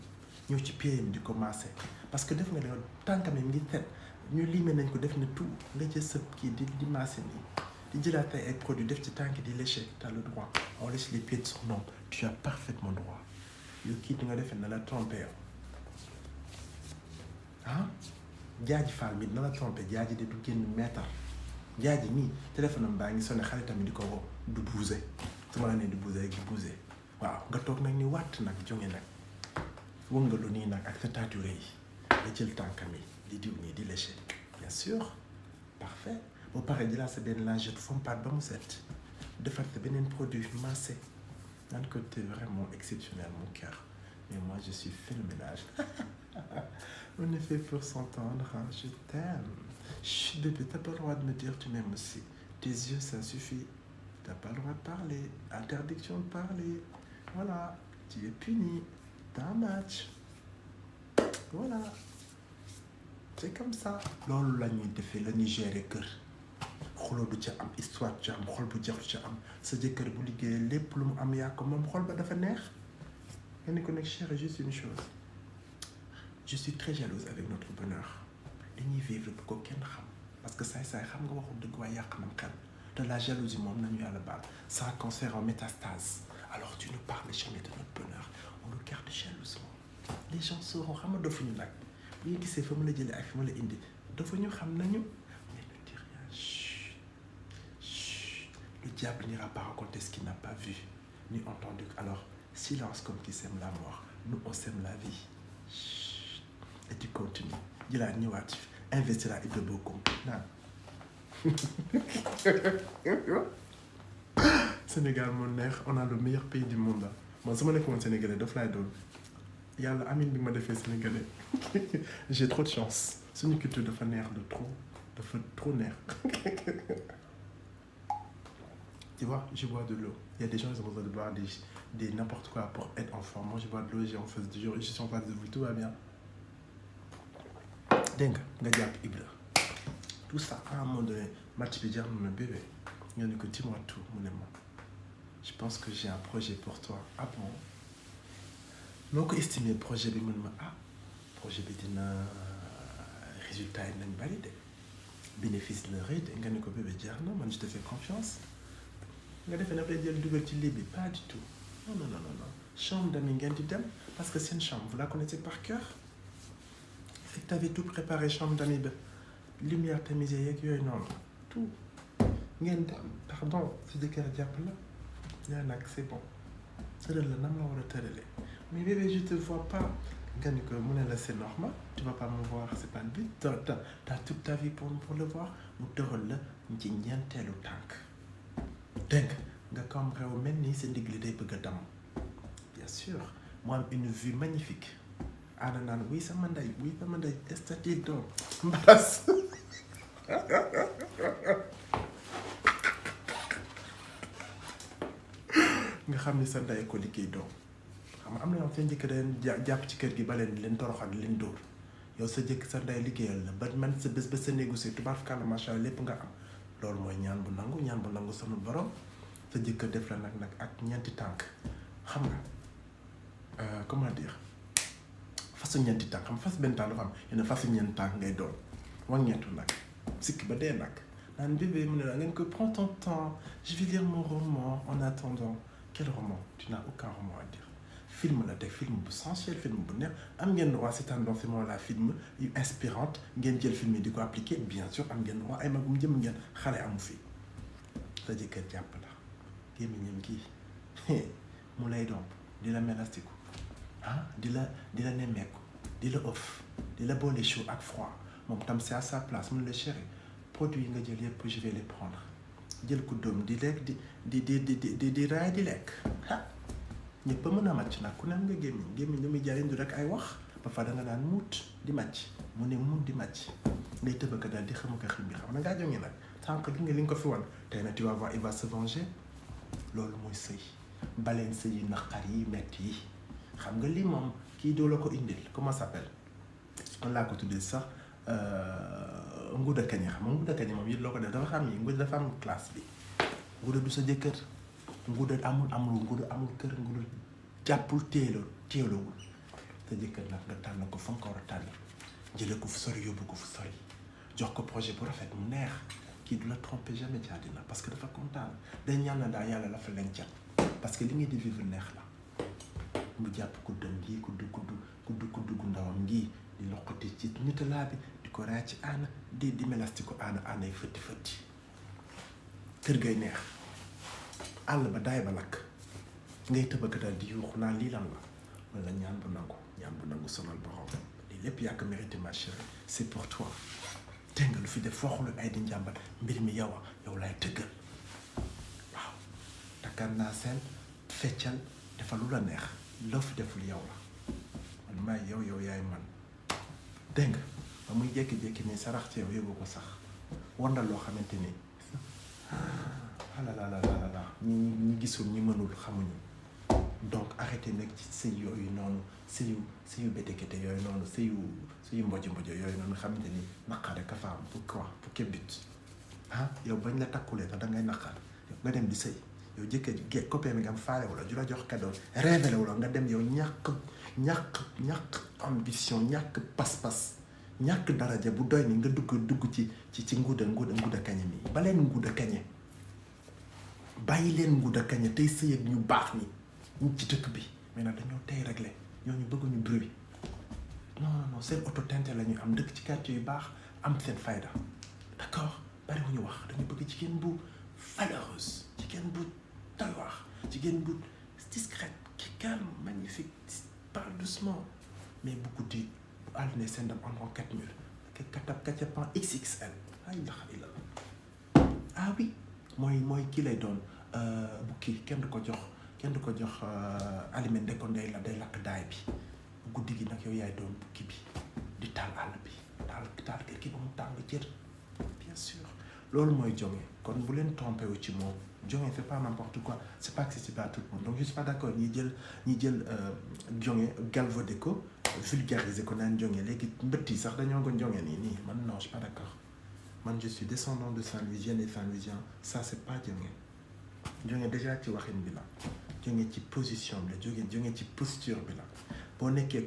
ñëw ci pied yi di commencé parce que def nga ne tànkam yi ngi set ñu limé nañ ko def na tout nga jël sa kii di massé nii di jëlaat ay produits def ci tànk di lécher t'as le droit on lèche les pieds de son homme tu as parfaitement droit yow kii di nga defee na la trompé ah jaaji Fall mi na la trompé jaaji de du génn mètre jaaji nii téléphone am baa ngi sonné xaritam yi di ko woo du bousé su ma la nee du bousé rek du bousé waaw nga toog nag ni wàtt nag jonge nag wëngalu nii nag ak sa taatu yi nga jël tànkam yi di diw nii di lécher bien sûr parfait boo paree jëlaat sa benn lingette fompat ba mu set defar sa beneen produit massé naan ko t'es vraiment exceptionnel mon cœur mais moi je suis phénoménal on est fait pour s'entendre hein? Je t'aime chut bébé t'as pas le droit de me dire tu m'aimes aussi tes yeux ça suffit t'as pas le droit de parler interdiction de parler voilà tu es puni t'as un match voilà c'est comme ça loolu la ñuy defee la ñuy gérer kër xuloo du ca am histoire du ca am xol bu jeex du ca am sa jëkkër bu liggéeyee lépp lu mu am yaa ko moom xol ba dafa neex nga ne ko nag chérie juste une chose je suis très jalouse avec notre bonheur li ñuy vivre bu ko kenn xam parce que saay xam nga waxul dëgg waaye yàq nam xel de la jalousie moom nañu yàlla baal ça a cancer en métastase alors tu ne parles jamais de notre bonheur on le garde jalousement les gens sauront xam nga dafa ñu nag bu ñu gisee fa ma la jëlee ak fa ma la indi dafa ñu xam nañu mais ne dis rien chut chut le diable n'ira pas raconter ce qu'il n'a pas vu ni entendu alors silence comme qui sème la mort nous on sème la vie chut et tu continues jëlaat ñëwaat investir à Ibra Bokum naan Sénégal moo neex on a le meilleur pays du monde man su ma nekkoon Sénégalais daf laay doon yàlla amin bi ma defee Sénégalais j'ai trop de chance suñu culture dafa neex dafa trop neex tu vois je bois de l'eau il y a des gens qui ont besoin de boire des n'importe quoi pour être en forme moi je bois de l'eau j'ai en face de je suis en face de vous tout va bien dégg nga jàpp Ibra tout ça à un moment donné match bi jeex na bébé nga ne ko dis-moi tout mu ne ma je pense que j'ai un projet pour toi ah bon noo ko estimé projet bi mun ma projet bi dina résultat yi nañ bari de bénéfice la rëy de nga ne ko bébé jeex na man je te fais confiance nga defee na day jël dugal ci lii bi pas du tout non chambre d'amis ngeen di dem parce que c'est une chambre vous la connaissez par cœur c'est que t'avais tout préparé chambre d'amis ba lumière tamisée yeeg yooyu noonu tout ngeen dem pardon si jëkkër jàpp la yaa nag c'est bon tëral la nam la war a tëralee mais bébé je te vois pas nga ni ko mu ne la c'est normal tu vas pas me voir c'est pas le but t'as toute ta vie pour le voir mu tëral la ci ñeenteelu tànk dégg nga comme réew mel nii sa ndigli day bëgg a dam bien sûr mu am une vue magnifique ana naan wuy sama ndey esthétique doom mbaras nga xam ni sa ndey ko liggéey doom xam am na yoon seen njëkk daleen jàpp ci kër gi ba leen toroxal leen dóor yow sa ndey liggéeyal la ba man sa bés ba sa négocier tubaarkàlla macha Allah lépp nga am loolu mooy ñaan bu nangu sama borom sa jëkkër def la nag ak ñeenti tànk xam nga comment dire fasu ñeenti tànk xam fas benn tànk dafa am yenn fasu ñeenti tànk ngay doon wàññeetu nag sikki ba dee nag naan bébé mu ne la ngeen ko prends ton temps je vais lire mon roman en attendant quel roman? Tu n'as aucun roman à dire. Film la teg film bu sensuel film bu neex am ngeen droit seetaan dans ce moment la film yu inspirante ngeen jël film yi di ko appliquer bien sûr am ngeen droit ay magum jëm ngeen xale amu fi sa jëkkër jàpp la gémmiñam kii mu lay domp di la melastiku di la nemmeeku di la ëff di la boole chaud ak froid moom tam c'est à sa place mun la chéri produit yi nga jël yëpp je vais les prendre jël ko doom di lekk di raay di lekk ñëpp a mën a màcc nag ku ne am nga gémmiñ li muy jariñ du rek ay wax ba fa da nga naan muut di màcc mu ne muut di màcc ngay tëbaka daal di xamu ko xim bi xam na ngaa jonge nag sànq gi nga li nga ko fi wan tey na tu vas voir il va se venger loolu mooy sëy baleen sëy yu naqar yi metti yi xam nga lii moom kii doo la ko indil comment ça s'appelle man laa ko tuddee sax nguuda kañe xam nga nguuda kañe moom it loo ko def dafa xam yi nguuda dafa am classe bi nguuda du sa jëkkër nguuda amul kër nguuda jàppul téelowul sa jëkkër nag nga tànn ko fa nga ko war a tànn jële ko fu sori yóbbu ko fu sori jox ko projet bu rafet mu neex kii du la tromper jamais ci àddina parce que dafa kontaan day ñaan na daal yàlla la fa leen cat parce que li ngeen di vivre neex la mu jàpp kuddam gii kudd gu ndawam ngii di loqati ci nitalaa bi di ko raay ci aana di melasti ko aana yi fëtti kër gay neex àll ba daay ba lakk ngay tëbaka daal di yuuxu naan lii lan la wala ñaan bu nangu sonal borom lii lépp yaa ko mérité ma chérie c'est pour toi te nga lu fi def waxulu ay di njàmbat mbir mi yow lay tëggal waaw takkar naa seen feccal dafa lu la neex loo fi deful yow la man maay yow yaay man dégg nga ba muy jékki-jékki nii sarax ci yow yóbbu ko sax war na loo xamante ni la ñi gisul ñi mënul xamuñu donc arrêté nag ci sëy yooyu noonu sëyu bétekete yooyu noonu sëyu mbojo yooyu noonu xamante ni naqare ka fa am pourquoi pour quel but yow bañ la takkulee sax da ngay naqar nga dem di sëy yow jëkkër copain bi nga am faale wala ju la jox cadeau révélé wala nga dem yow ñàkk ambition ñàkk pas-pas ñàkk daraja bu doy ni nga dugg ci nguuda kañe mi baleen nguuda kañe bàyyi leen nguuda kañe tey sëy ak ñu baax ñi ci dëkk bi mais nag dañoo tey réglé ñooñu bëgguñu bruit non seen auto tente la ñuy am dëkk ci quartier yu baax am seen fayda d'accord bariwuñu wax dañu bëgg jigéen bu valeureuse jigéen bu doy wax jigéen bu discrète qui calme magnifique parle doucement mais bu guddi bu àdduna seen dam en 4 murs kacapan XXL oui mooy kii lay doon bu kii kenn du ko jox aliment de ko day lakk daay bi guddi gi nag yow yaay doon bukki bi di taal àll bi taal kër gi ba mu tàng jër bien sûr loolu mooy jonge kon bu leen trompé wu ci moom jonge c'est pas n'importe quoi c'est pas accessible à tout le monde donc je suis pas d'accord ñi jël jonge galvaudé ko vulgariser ko naan jonge léegi mbëtt yi sax dañoo ko jonge nii man non je suis pas d'accord man je suis descendant de Saint-Louisien et Saint-Louisien ça c'est pas jonge déjà ci waxin bi la jonge ci position bi la jonge ci posture bi la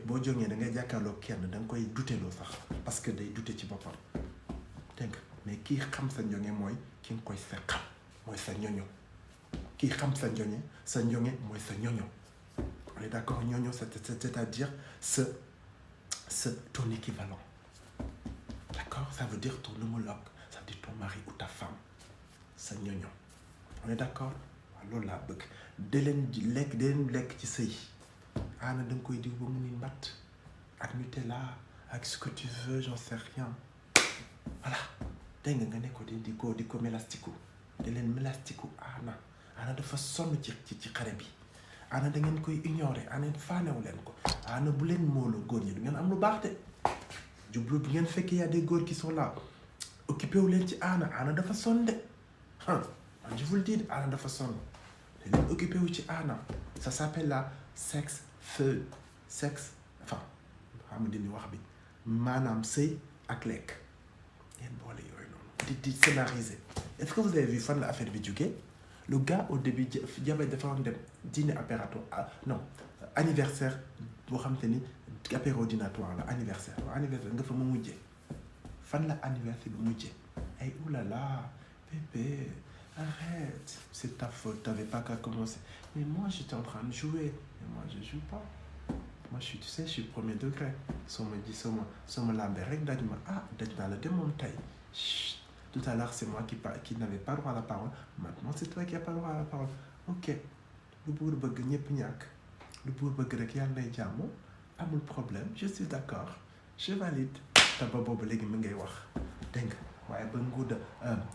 boo jongee da ngay jàkkaarloo kenn da nga koy duteloo sax parce que day dute ci boppam dégg nga mais kii xam sa njonge mooy ki nga koy seqal mooy sa ñoño kii xam sa njonge mooy sa ñoño on est d'accord ñoño c'est-à-dire ton équivalent d'accord ça veut dire ton homologue ça veut dire ton mari ou ta femme sa ñoño on est d'accord waaw loolu laa bëgg da leen lekk ci sëy da nga koy diw ba mu ni mbatt ak Nutella ak ce que tu veux j'en sais rien voilà dégg nga ne ko di ko mélastiku da leen mélastiku ana dafa sonn ci xare bi ana da ngeen koy ignorer ana faanewu leen ko ana bu leen mooloo góor ñi du ngeen am lu baax de jublu bu ngeen fekkee y a des góor qui sont là occupé wu leen ci ana dafa sonn de je vous le dis ana dafa sonn te leen occupé wu ci ça s'appelle la sexe enfin xam dini wax bi maanaam sëy ak lekk ngeen boole yooyu noonu di scénariser est-ce que vous avez vu fan la affaire bi jógee le gars au début jabar dafa war dem dîner apératoire non anniversaire boo xam te ni apéro dînatoire la anniversaire nga fa mu mujjee fan la anniversaire bi mujjee ay oulala bébé Arrête, c'est ta faute, t'avais pas qu'à commencer. Mais moi, j'étais en train de jouer. Et moi, je joue pas. Moi, tu sais, je suis premier degré. Si on me dit, si on me lambait, daj naa la demoon tey. Chut. Tout à l'heure, c'est moi qui n'avais pas droit à la parole. Maintenant, c'est toi qui n'as pas droit à la parole. Ok. Lu buur bëgg ñëpp ñàkk. Lu buur bëgg rek yàlla nay jàmm. Amul problème, je suis d'accord. Je valide. te ba boobu léegi mi ngay wax dégg nga waaye ba nguuda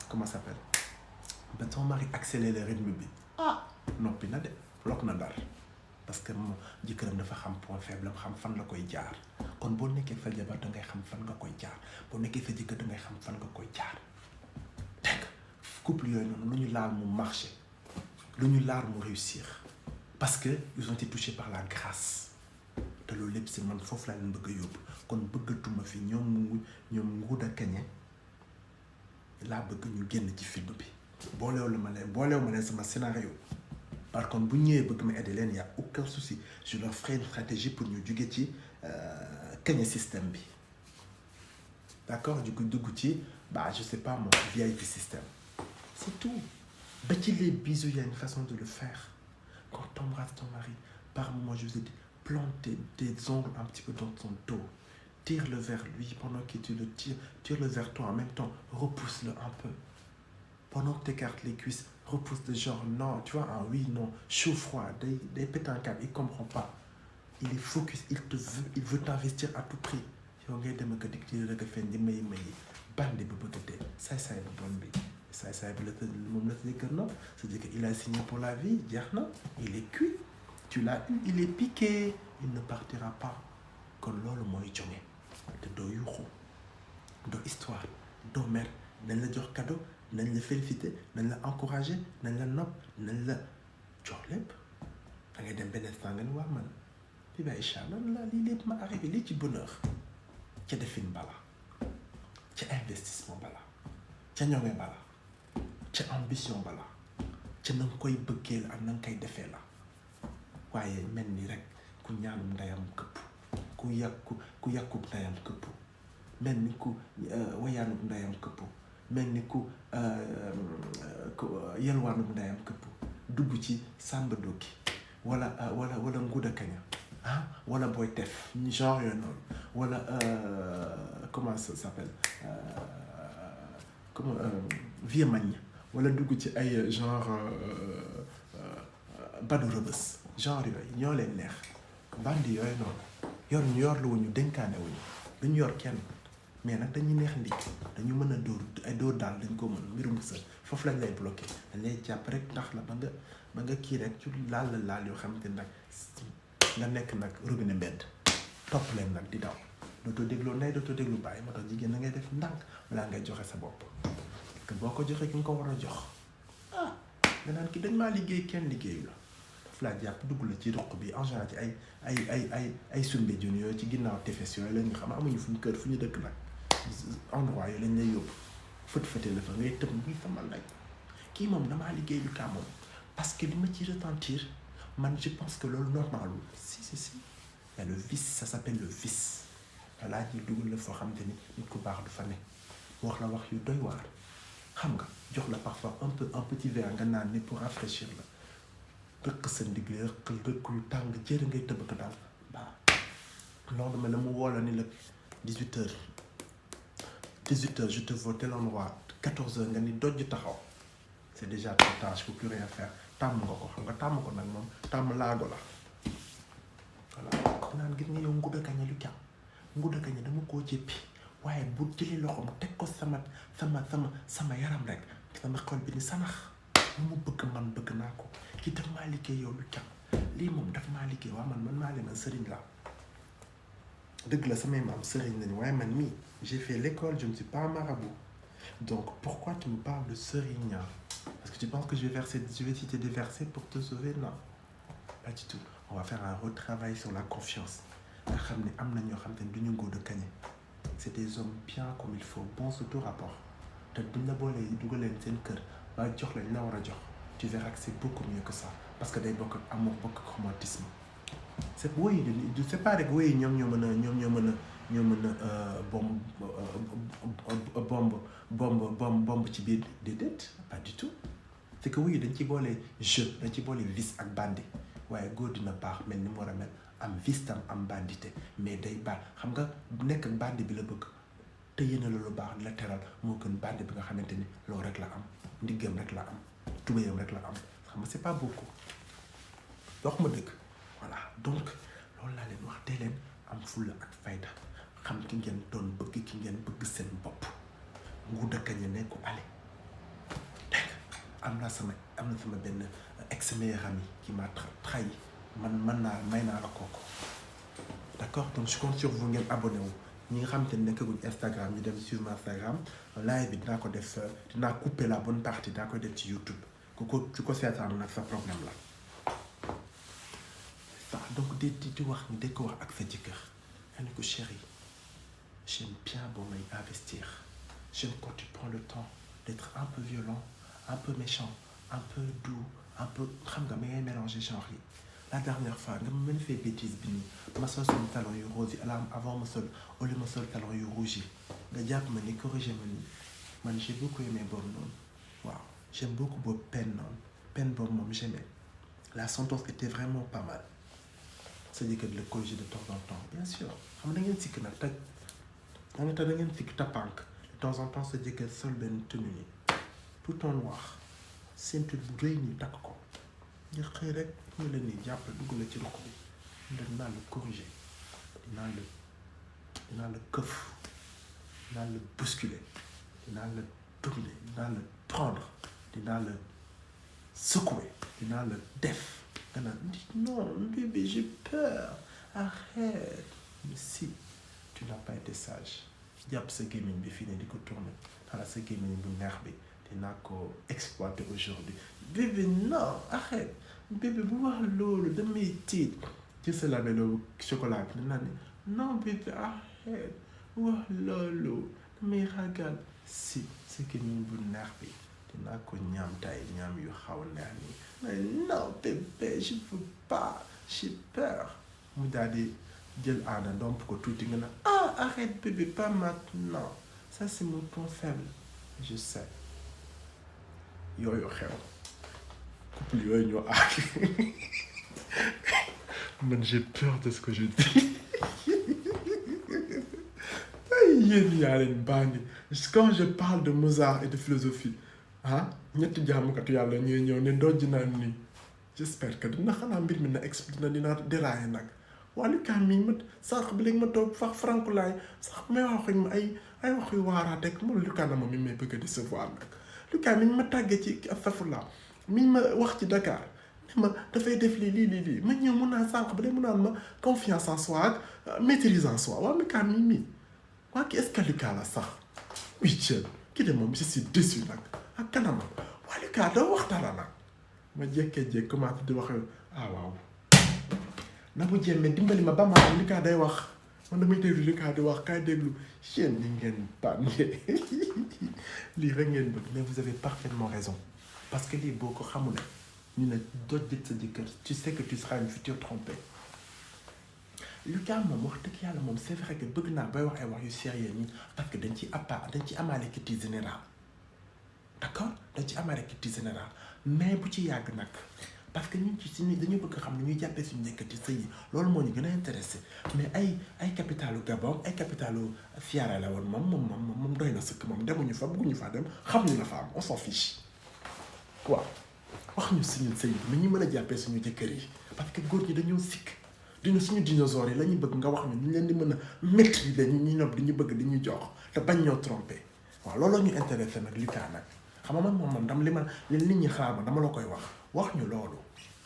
comment ça s'appelle ba ton mari accéléré le rythme bi noppi na de lok na dar parce que moom jëkkëram dafa xam point faible am xam fan la koy jaar kon boo nekkee sa jabar da ngay xam fan nga koy jaar boo nekkee sa jëkkër da ngay xam fan nga koy jaar dégg nga couple yooyu noonu lu ñu laal mu marché lu ñu laal mu réussir parce que ils ont été touchés par la grâce te loolu lépp si man foofu laa leen bëgg a yóbbu kon bëggatuma fi ñoom Ngouda Kane laa bëgg ñu génn ci film bi boolewu ma leen sama scénario par contre bu ñëwee bëgg ma aider leen y a aucun souci je leur ferai une stratégie pour ñu jóge ci Kane système bi d'accord du coup dugg ci je sais pas mon VIP système c'est tout ba ci les bisous il y a une façon de le faire quand t'embrasses ton mari par moment je vous ai dit planter des ongles un petit peu dans ton dos tire-le vers lui pendant que tu le tire-le vers toi en même temps repousse-le un peu pendant que tu écartes les cuisses repousse de genre non tu vois un oui non chaud froid day péter un câble il comprend pas il est focus il veut t'investir à tout prix yow ngay dem ak dik di rek fen di may bandi ba bëgg dee saay bu bon bi saay bi moom la tëddee kër na c'est-à-dire qu'il a signé pour la vie jeex na il est cuit tu l'as eu il est piqué il ne partira pas kon loolu mooy jonge te doo yuuxu doo histoire doo mer nañ la jox cadeau nañ la féliciter nañ la encourager nañ la nopp nañ la jox lépp da ngay dem benn instant nga ne waa man fi ba incha allah la lii lépp ma arrivé lii ci bonheur ca defin bala ca investissement bala ca ñoŋe bala ca ambition bala ca na nga koy bëggee la ak na nga koy defee la waaye mel ni rek ku ñaanum ndeyam këpp ku yàkkub ndeyam këpp mel ni ku wayaanub ndeyam këpp mel ni ku yelwaanub ndeyam këpp dugg ci Samba Doki wala Ngouda Kane wala Boy Tef genre yooyu noonu wala comment ça s'appelle comment Vieux Magne wala dugg ci ay genre Badou Rebeuss genre yooyu ñoo leen neex bandi yooyu noonu yor lu wuñu dénkaane wuñu duñu yor kenn mais nag dañuy neex ndig dañu mën a dóor daal dañ ko mën mbirum sa foofu lañ lay bloqué dañ lay jàpp rek ndax la ba nga kii rek ci laal yoo xamante nag nga nekk nag robinet mbedd topp leen nag di daw dootoo dégloo ndey dootoo déglu bàyyi moo tax jigéen na ngay def ndànk balaa ngay joxe sa bopp parce que boo ko joxee ki nga ko war a jox nga naan ki dañ maa liggéey kenn liggéeyu la daf laa jàpp dugg la ci roq bi en général ci ay sumbe jun yooyu ci ginnaaw tefes yooyu la ñu xam amuñu fu ñu dëkk nag endroit yooyu lañ lay yóbbu fët-fëte la fa ngay tëb muy sama nag kii moom damaa liggéey lu kaa moom parce que li ma ci retentir man je pense que loolu normal si il y a le vice ça s'appelle le vice walaa ji dugal la foo xamante ni nit ku baax du fa ne wax la wax yu doy waar xam nga jox la parfois un petit verre nga naan ni pour rafraîchir la rëq sa ndigli rëq yu tàng jër ngay tëb ko daal loolu ma la mu woo la ni la 18h je te vois tel endroit 14h nga ni dojj taxaw c'est déjà trop tard je peux plus rien faire tàmm nga ko xam nga tàmm ko nag moom tàmm laago la voilà naan gis nga yow Ngouda Kane lu jàpp Ngouda Kane dama koo jéppi waaye bu jëlee loxoom teg ko sama yaram rek sama xol bi ni sanax lu mu bëgg man bëgg naa ko kii daf maa liggéey yow lu jàpp lii moom daf maa liggéey waa man maa leen sëriñ la dëgg la samay maam sëriñ lañu waaye man mii j'ai fait l'école je ne suis pas un marabout donc pourquoi tu me parles de sëriñ parce que tu penses que je vais citer des versets pour te sauver non pas du tout on va faire un retravail sur la confiance nga xam ne am na ñoo xam te ne du ñu Ngouda Kane c'est des hommes bien comme il faut bon auto-rapport te buñ la boolee dugal leen seen kër ba jox la ñu la war a jox tu verras que c'est beaucoup mieux que ça parce que day bokk ak amour bokk ak romantisme c'est woy du c'est pas rek woy ñoom ñoo mën a bomb ci biir déedéet pas du tout c'est que oui dañ ci boole jeu dañ ci boole vice ak bandi waaye góor dina baax mel ni mu war a mel am vice tam am bandité mais day baax xam nga nekk ak bandi bi la bëgg te yéene la lu baax la teral moo gën bandi bi nga xamante ni loolu rek la am ndiggam rek la am tubéyam rek la am xam nga c'est pas beaucoup wax ma dëgg voilà donc loolu laa leen wax dee leen am fulla ak fayda xam ki ngeen doon bëgg ki ngeen bëgg seen bopp ngu dëkkañe ne ko ale dégg am na sama benn ex meilleur ami qui m'a trahi man may naa la kooku d'accord donc je compte sur vous ngeen abonné wu ñi nga xamante ne nekkaguñ Instagram ñu dem sur ma Instagram live bi dinaa ko def dinaa couper la bonne partie dinaa koy def ci YouTube ku ko seetaan nag sa problème la waaw donc di wax ni ko wax ak sa jëkkër nga ne ko chéri j'aime bien boo may investir j'aime quand tu prends le temps d'être un peu violent un peu méchant un peu doux un peu xam nga mais ngay mélanger genre yi la dernière fois nga ma mën fee bêtise bi nii ma sol sama talon yu rose yi avant ma sol au lieu ma sol talon yu rouge yi nga jàpp ma ni corrigé ma nii man j'ai beaucoup aimé boobu noonu waaw j'aime beaucoup boobu peine noonu peine boobu moom j'aimais la sentence était vraiment pas mal c'est-à-dire que de le corriger de temps en temps bien sûr xam nga da ngeen sikk nag taj da ngeen sikk tapank de temps en temps c'est-à-dire que sol benn tenue nii tout en noir ceinture bu rëy nii takk ko nga xëy rek ñu la nii jàpp dugg la ci ruq bi dinaa la corriger dinaa la këf dinaa la bousculer dinaa la tourner dinaa la prendre dinaa la secouer dinaa la def nga naan non bébé j'ai peur arrête mais si tu n'as pas été sage jàpp sa gémmiñ bi fii ne di ko tourner xanaa sa gémmiñ bu neex bi dinaa ko exploiter aujourd'hui bébé non arrête bébé bu wax loolu damay tiit ci sa labello chocolat bi dinaa ne non bébé arrête bu wax loolu damay ragal si sa gémmiñ bu neex bi dinaa ko ñaam tay ñaam yu xaw neex nii mais non bébé je veux pas j'ai peur mu daal di jël aada ndomp ko tuuti nga naan arrête bébé pas maintenant ça c'est mon point faible je sais yooyu xew couple yooyu ñoo aak man j'ai peur de ce que je dis ay yéen yaa leen bandi quand je parle de Mozart et de philosophie ñetti jaamukatu yàlla ñooy ñëw ne dojj naa nii j'espère que dina xanaa mbir mi dina dérailler nag waa Lucas mii ma sànq bi léegi ma toog fax frankulaay sax may waxuñ ma ay wax yu waaraate ak moom Lucas na ma mi may bëgg a décevoir nag Lucas mi ma tàggee ci Safula mi ma wax ci Dakar ne ma dafay def lii ma ñëw mun naa sànq ba de mun naan ma confiance en soi ak maîtrise en soi waa Lucas mii waa ki est-ce que Lucas la sax oui Dieu kii de moom je suis déçu nag ak kanamam waa Lucas doo wax dara nag ma jékkee commencé di wax waaw na bu jéem dimbali ma ba ma Lucas day wax man damay déglu Lucas di wax kay déglu yéen ñi ngeen tànnee lii rek ngeen bëgg mais vous avez parfaitement raison parce que lii boo ko xamul ñu ne doj jët sa jëkkër tu sais que tu seras une future trompée Lucas moom wax dëgg yàlla moom c'est vrai que bëgg naa bay wax ay wax yu sérieux ñi parce que dañ ci amaale culture générale d'accord dañ ci amaale culture générale mais bu ci yàgg nag parce que ñun ci suñu dañu bëgg xam ne ñuy jàppee suñu njëkkati sëy yi loolu moo ñu gën a intéressé mais ay capitalu Gabon ay capitalu Fiara la woon moom doy na sëkk moom demuñu fa bëgguñu faa dem xamuñu la fa am on s'en fiche waaw wax ñu suñu sëy bi ñu mën a jàppee suñu jëkkër yi parce que góor ñi dañoo sikk dina suñu dinosaures yi la ñu bëgg nga wax ñu leen di mën a maîtriser ñu nopp di ñu bëgg di ñu jox te bañ ñoo trompé waaw looloo ñu intéressé nag Lucas nag xam nga man dama li nit ñi xaar ma dama la koy wax ñu loolu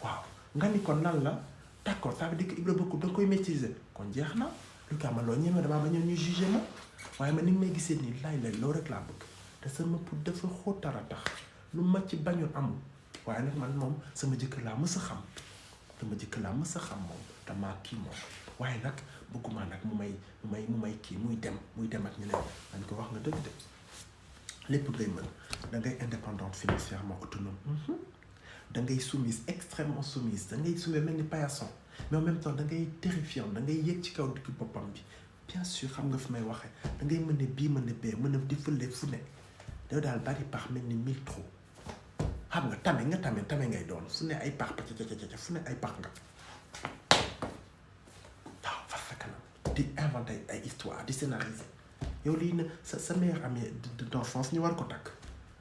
waaw nga ni kon lan la d'accord ça veut dire que Ibra Bakhoum da nga koy maîtriser kon jeex na Lucas man loolu ñemee damaa bañoon ñu jugé ma waaye man ni may gisee nii lay loolu rek laa bëgg te sama pour dafa xóotara tax lu ma ci bañoon amul waaye nag man moom sama jëkkër laa mës a xam moom damaa kii moom waaye nag bëgguma nag mu may kii muy dem ak ñeneen dañ ko wax nga dëgg de lépp ngay mën da ngay indépendante financièrement autonome da ngay soumise extrêmement soumise da ngay soumise mel ni paillasson mais en même temps da ngay terrifiant da ngay yéeg ci kaw digg boppam bi bien sûr xam nga fi may waxee da ngay mën ne bii mën ne bee mën a di fële fu ne daw daal bari pax mel ni mille trous xam nga tame ngay doon fu ne ay pax fu ne ay pax nga waaw fas sa kanam di inventer ay histoire di scénariser yow lii na sa meilleur ami d'enfance ñu war ko takk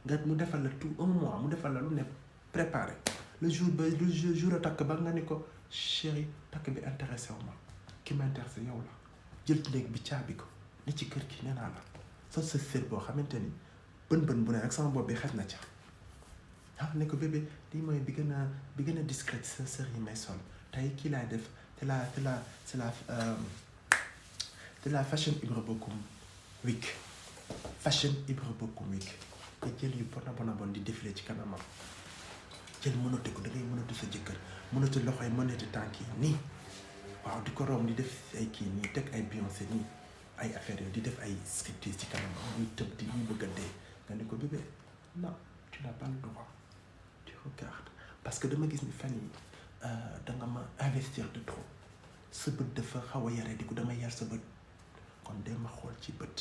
nga mu defal la tout un mois mu defal la lu ne préparé le jour a takk ba nga ni ko chéri takk bi intéressé wu ma ki ma intéressé yow la jël néeg bi caabi ko ni ci kër gi nee naa la sa sër boo xamante ni bën bu ne ak sama bopp bi xaj na ca ne ko bébé lii mooy bi gën a discrète sa sër yi may sol tey kii laay def c'est la fashion Ibra Bokoum week fashion Ibra Bokoum week nga jël yu bon di défilé ci kanamam jël mënate ko da ngay mënate sa jëkkër mënate loxo yi mënate tànk yi nii waaw di ko romb di def ay kii nii teg ay Beyoncé nii ay affaire yooyu di def ay striptease ci kanamam muy tëb di muy bëgg a dee nga ne ko bébé non tu n'as pas le droit tu regardes parce que dama gis ni fan yi danga ma investir de trop sa bët dafa xaw a yare di ko dama yar sa bët kon dee ma xool ci bët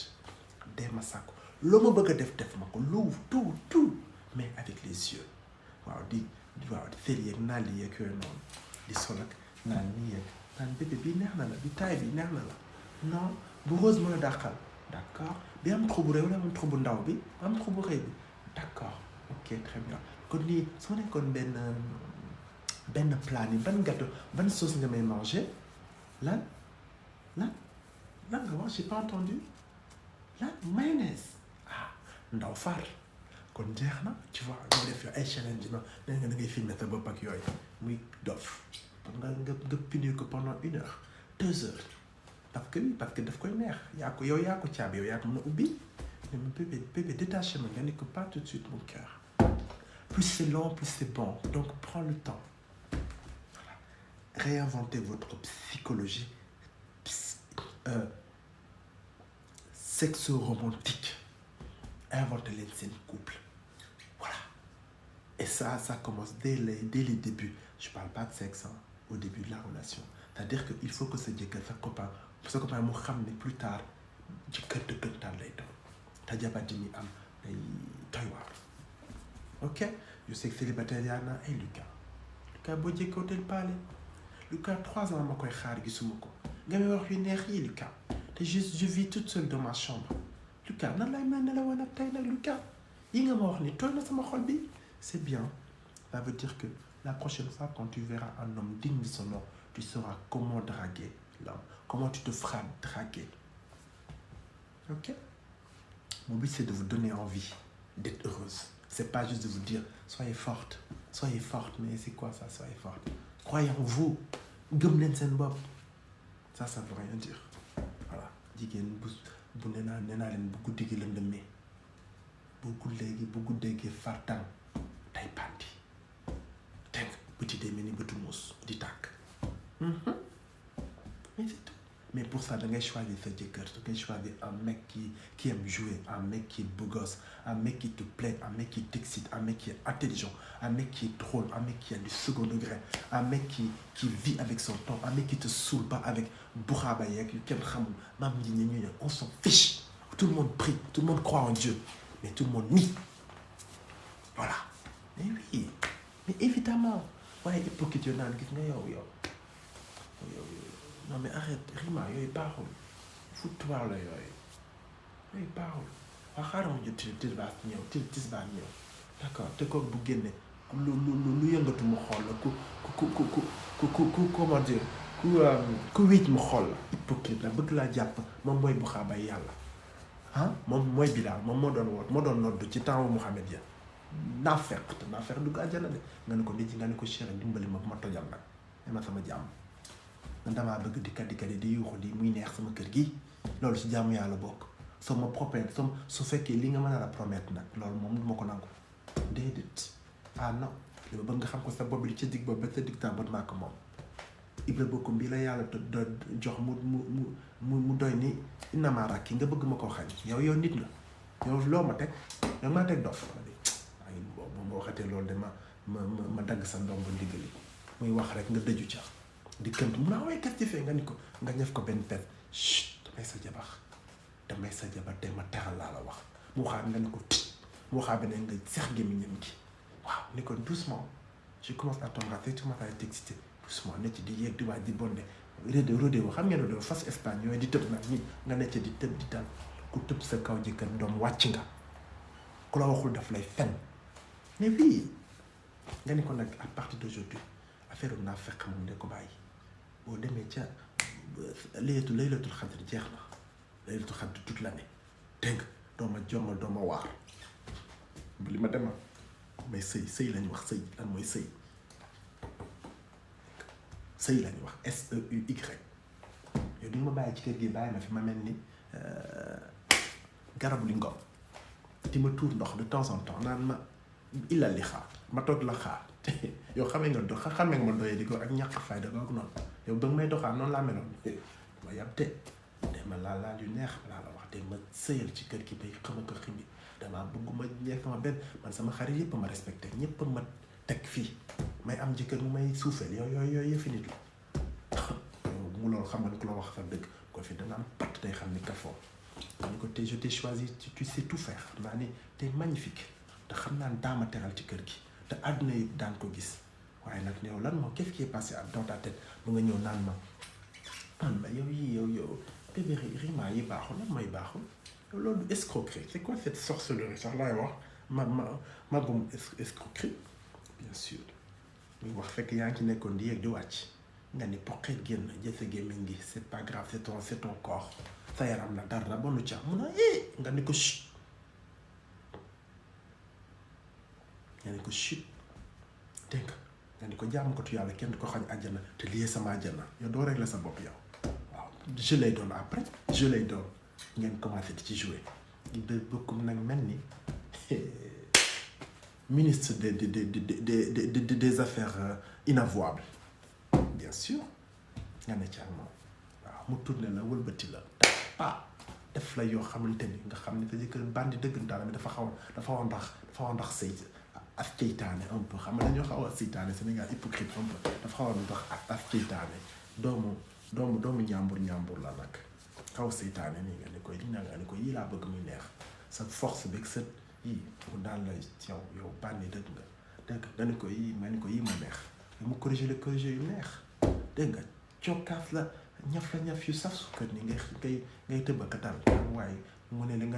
dee ma sàkku loo ma bëgg a def ma ko tout mais avec les yeux waaw di sel yeeg naan li yeeg yooyu noonu di sol ak naan nii yeeg naan bébé bi neex na la bi taay bi neex na la non bu rose mën a dàqal d'accord bi am trou bu réew la am trou bu ndaw bi am trou bu rëy bi d'accord ok très bien kon nii soo nekkoon benn plat ni ban gâteau ban sauce nga may manger lan nga wax j'ai pas entendu lan mayonnaise ndaw far kon jeex na tu vois nga def ay challenge na nee nga da ngay filmer sa bopp ak yooyu muy dof nga punir ko pendant 1 heure 2 heures parce que daf koy neex yaa ko caabi yow yaa ko mën a ubbi mais bébé détaché ma nga ne ko pas tout de suite mon cœur plus c'est long plus c'est bon donc prends le temps voilà réinventez votre psychologie sexo-romantique inventez leen seen couple voilà et ça commence dès les débuts je parle pas de sexe au début de la relation c'est-à-dire que il faut que sa jëkkër sa copain mu xam ne plus tard jëkkër dëggantaan lay doon te jabar ji mi am day doy waar ok je sais que célibataire yaa naa ay Lucas boo jékkee hôtel Palais Lucas 3 ans ma koy xaar gisuma ko nga may wax yu neex yi Lucas te je vis toute seule dans ma chambre Lucas nan lay mel ne la woon ak tey nag Lucas yi nga ma wax ni tooy na sama xol bi c'est bien ça veut dire que la prochaine fois quand tu verras un homme digne de son nom tu sauras comment draguer l'homme comment tu te feras draguer ok mon but c'est de vous donner envie d'être heureuse c'est pas juste de vous dire soyez forte mais c'est quoi ça soyez forte croyez en vous gëm leen seen bopp ça veut rien dire voilà jigéen bu nee naa leen bu guddi gi lëndëmee bu guddee gi fartan day bandi dégg nga bëti day mel ni bëtu muus di tàkk mais c'est tout mais pour ça da ngay choisir sa jëkkër da ngay choisir un mec qui aime jouer un mec qui est beau gosse un mec qui te plaît un mec qui t'excite un mec qui est intelligent un mec qui est drôle un mec qui a du second degré un mec qui vit avec son temps un mec qui te saoule pas avec buxaaba yeeg yu kenn xamul maam ñi ñu on s'en fiche tout le monde prie tout le monde croit en Dieu mais tout le monde nie voilà mais oui mais évidemment waaye hypocrite yoo naan gis nga yow non mais arrête rima yooyu baaxul foutoir la yooyu baaxul waa xaaral ma jot tisbaar ñëw d'accord te kooku bu génne lu yëngatu mu xool la ku comment dire ku wéet mu xool la hypocrite la bëgg laa jàpp moom mooy bu xaabay yàlla moom mooy Bilaal moom moo doon nodd ci temps Muhammad ya naafeq dugg àjjana de nga ne ko nit ñi nga ne ko chéri dimbali ma bu ma tojal nag ne ma sama jàmm man damaa bëgg di yuuxu di muy neex sama kër gi loolu si jàmm yàlla bokk soo ma promettre su fekkee li nga mën a la promettre nag loolu moom du ma ko nangu déedéet non li ma bëgg nga xam ko sa bopp bi ci digg boobu ba sa digg temps ba maa ko moom Ibra Bokoum bi la yàlla jox mu doy ni inamaa rakki nga bëgg ma koo xañ yow nit nga yow loo ma teg yow maa teg dof ma waxatee loolu de ma dagg sa ndomb ndigali muy wax rek nga dëju ca di kënt mun naa way kat ci fee nga ni ko nga ñëf ko benn pet chut damay sa jabar te ma teral laa la wax mu xaar nga ni ko tit mu xaar beneen nga seex gémmiñam gi waaw ni ko doucement je commence à t'embrasser tu commences à être excité doucement ne ci di yéeg di waaj di bonde rodéo xam ngeen rodéo fas Espagne yooyu di tëb nag ñi nga ne ci di tëb di dal ku tëb sa kaw jëkkër doom wàcc nga ku la waxul daf lay fen mais oui nga ni ko nag à partir d'aujourd'hui affaire naa fekk moom de ko bàyyi boo demee ca laylatul xadr jeex na laylatul xadr toute l'année dégg nga dooma jommal dooma waar bu li ma demal mais sëy lañ wax sëy lan mooy sëy lañ wax SEUY yow di nga ma bàyyi ci kër gi bàyyi ma fi ma mel ni garabu li ngom di ma tuur ndox de temps en temps naan ma illa li xaar ma toog la xaar yow xamee nga ma doyee di ko ak ñàkk fayda ko ak noonu yow ba nga may doxaan noonu laa meloon ma yab te ma laal yu neex laa la wax te ma sëyal ci kër gi bay xam ko ximbi damaa bëgguma ñeek ma benn man sama xarit yëpp ma respecté ñëpp ma teg fii may am jëkkër mu may suufeel yooyu yëfi nit la mu loolu xam nga ni ku la wax sa dëgg ko fi dana am patt day xam ni kafoo ni ko je t'ai choisi tu sais tout faire xam naa ni t'es magnifique te xam naa daama teral ci kër gi te àdduna yi daan ko gis waaye nag yow lan moo qu'est-ce qui est passé dans ta tête bu nga ñëw naan ma yow bébé rima yi baaxul lan mooy baaxul loolu du escroquerie c'est quoi cette sorcellerie sax laay wax ma bum escroquerie bien sûr muy wax fekk yaa ngi ci nekkoon di yéeg di wàcc nga ni poqet génn jël sa gémmiñ gi c'est pas grave c'est ton corps sa yaram la dara bonu ca mun a nga ni ko chut dégg nga ni ko jaamu ko tu yàlla kenn du ko xañ àjjana te lii sama àjjana yow doo régler sa bopp yow waaw je lay doon après je lay doon ngeen commencé di ci jouer de bokkum nag mel ni ministre des affaires inavouables bien sûr nga ne ci ak moom waaw mu tourné la wëlbati la def la yoo xamante ni nga xam ne sa jëkkër bandi dëggantaan dafa xaw a ndax sëy ak ceytaane un peu xam nga dañoo xaw a seytaane Sénégal hypocrite un peu dafa xaw a ndax ak ceytaane doomu ñàmbur la nag xaw seytaane nii nga ne koy li nga ne ko yii laa bëgg muy neex sa force beeg sa yii mu daal la yow bànni dëgg nga ne ko yii ma ne ko yii ma neex mu corrigé yu neex dégg nga cokkaas la ñaf yu saf sukkar ni ngay tëbaka dal waaye mu ne li nga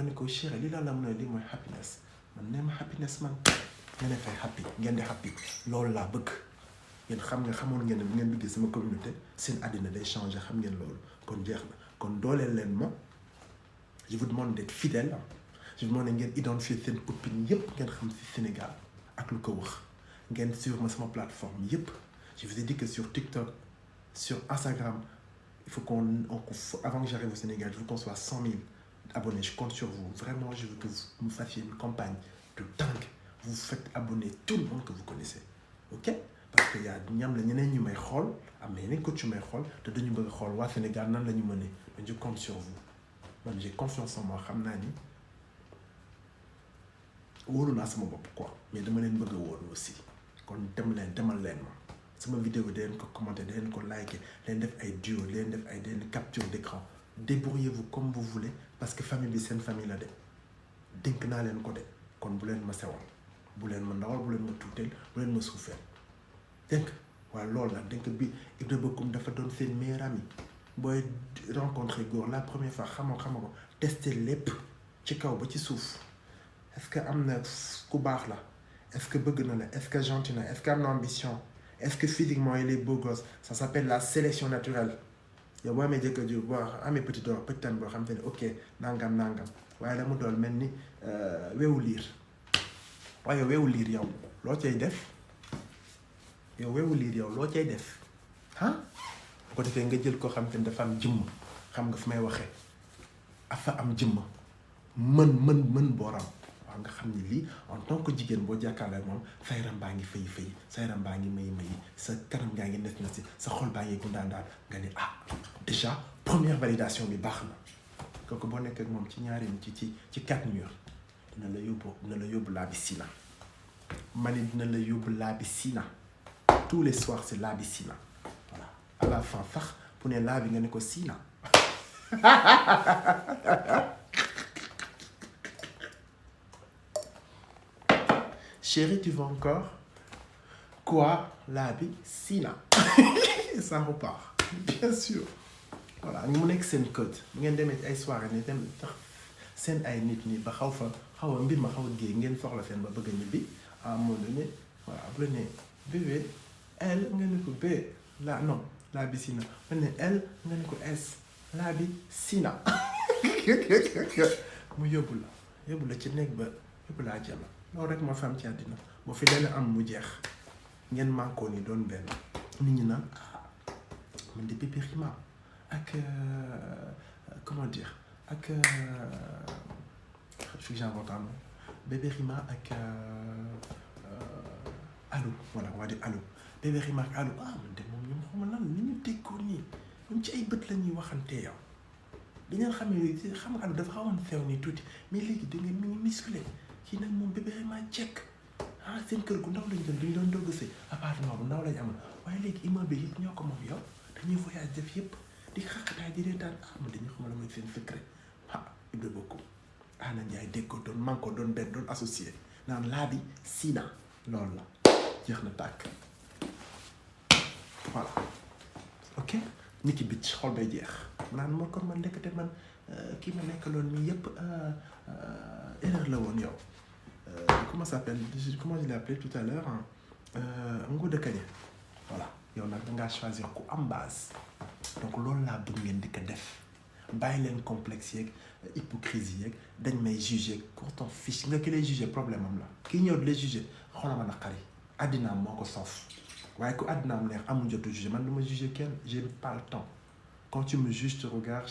ne ko chéri li la mu ne li mooy happiness man nee ma happiness man nga ne fay happy ngeen di happy loolu laa bëgg yéen xamoon ngeen ne bu ngeen duggee sama communauté seen àddina day changer xam ngeen loolu kon jeex na kon dooleel leen ma je vous demande d'être fidèle je vous demande ngeen identifier seen copine yépp ngeen xam ci Sénégal ak lu ko wax ngeen suivre ma sama plateforme yépp je vous ai dit que sur TikTok sur Instagram il faut avant que j'arrive au Sénégal je veux qu'on soit 100 000 abonnés je compte sur vous vraiment je veux que vous me fassiez une campagne de dingue vous faites abonner tout le monde que vous connaissez ok parce que yaa ñam la ñeneen ñu may xool am na yeneen coach yu may xool te dañu bëgg a xool waa Sénégal nan la ñu mënee je compte sur vous man j'ai confiance en moi xam naa ni wóolu naa sama bopp quoi mais dama leen bëgg a wóolu aussi kon demal leen ma sama vidéo da leen ko commenter da leen ko liker leen def ay duo leen def ay den capture d'écran débrouillez-vous comme vous voulez parce que famille bi seen famille la de dénk naa leen ko de kon bu leen ma sewal bu leen ma ndawal bu leen ma tuuteel bu leen ma suufeel dénk waaye loolu la dénk bi Ibra Bocoum dafa doon seen meilleur ami booy rencontrer góor la première fois xamoo ko tester lépp ci kaw ba ci suuf est-ce que am na ku baax la est-ce que bëgg na la est-ce que gentil na est-ce que am na ambition est-ce que physiquement il est beau gosse ça s'appelle la sélection naturelle yow boo amee jëkkër ju boo amee petit am boo xam te ne ok nangam waaye la mu doon mel ni weewu liir waaye weewu liir yow loo cay def ah bu ko defee nga jël koo xam te ne dafa am jëmm xam nga fi may waxee afa am jëmm mën booram waaw nga xam ni lii en tant que jigéen boo jàkkaarloo ak moom sa yaram baa ngi fay sa yaram baa ngi may sa kanam ngaa ngi nes si sa xol baa ngi gundaan daal nga ne déjà première validation bi baax na kooku boo nekk ak moom ci ñaari ci 4 murs dina la yóbbu la piscine mani dina la yóbbu la piscine tous les soirs c'est la piscine voilà à la fin sax bu ne laa bi nga ne ko sina Chérie, tu veux encore quoi? Labi Sina. Ça repart. Bien sûr. Voilà, ñu mu nekk seen code ngeen demee ay soirée ni dem tax seen ay nit ñi ba xaw a mbir ma xaw a géey ngeen soxla fenn ba bëgg a ñibbi à un moment donné voilà bu la nee bébé elle nga ne ko B la non la bi Sina bu la nee elle nga ne ko S la bi Sina mu yóbbu la ci néeg ba yóbbu la àjjana loolu rek moo fi am ci àddina boo fi dana am mu jeex ngeen mànkoo ni doon benn nit ñi naan man de bébé Rima ak comment dire ak il faut que j'invente un nom bébé Rima ak Allo voilà on va dire Allo bébé Rima ak Allo man de moom ñoom xawma lan ni ñu déggoo nii ñoom ci ay bët la ñuy waxantee yow di ngeen xam nga Allo dafa xawoon feew nii tuuti mais léegi da ngeen mi ngi musclé kii nag moom bébé Rima jekk seen kër gu ndaw lañ doon duñ doon dogg si appartement bu ndaw lañ amoon waaye léegi immeuble bi yëpp ñoo ko moom yow dañuy voyage def yëpp di xaqataay di reetaan man dañuy xamal la mooy seen secret Ibra Bokkum Anna Ndiaye dégg ko doon man ko doon benn doon associé naan laa bi Sina loolu la jeex na tàkk voilà ok Niki Bitch xol bay jeex naan moo kon man nekkate man kii ma nekkaloon mi yëpp erreur la woon yow comment ça s'appelle comment je l'ai appelé tout à l'heure Ngouda Kane voilà yow nag dangaa choisir ku am base donc loolu laa bëgg ngeen di ko def bàyyi leen complexe yeeg hypocrisie yeeg dañ may juger pourtant fiche nga ki lay juger problème am la kii ñëw di lay juger xoolal ma naqari addinaam moo ko soof waaye ku addinaam neex amul jotu juger man du ma juger kenn j'ai pas le temps quand tu me juges tu regardes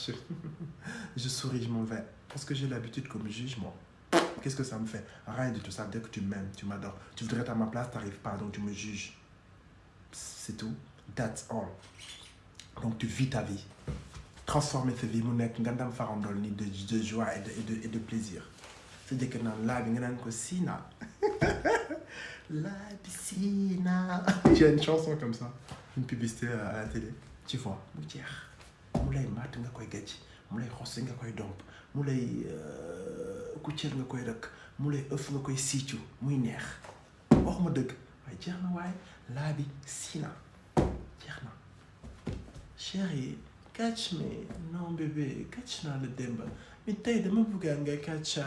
je souris je m'en vais parce que j'ai l'habitude qu'on me juge moi. Qu'est-ce que ça me fait? Rien du tout. Ça veut dire que tu m'aimes, tu m'adores. Tu voudrais être à ma place, t'arrives pas, donc tu me juges. C'est tout. That's all. Donc tu vis ta vie. Transformer sa vie, mon nek ngandam farandol ni de joie et de plaisir. C'est-à-dire que dans la vie, ngandam ko Sina. La piscina. Il y a une chanson comme ça, une publicité à la télé. Tu vois, mu jeex. Mu lay mat nga koy gàcc. Mu lay xoss nga koy domp. Mu lay kucceel nga koy rek mu lay ëff nga koy siicu muy neex wax ma dëgg waaye jeex na waaye laa bi Sina jeex na chérie catch me non bébé catch naa la démb mais tey dama bëggaan nga catch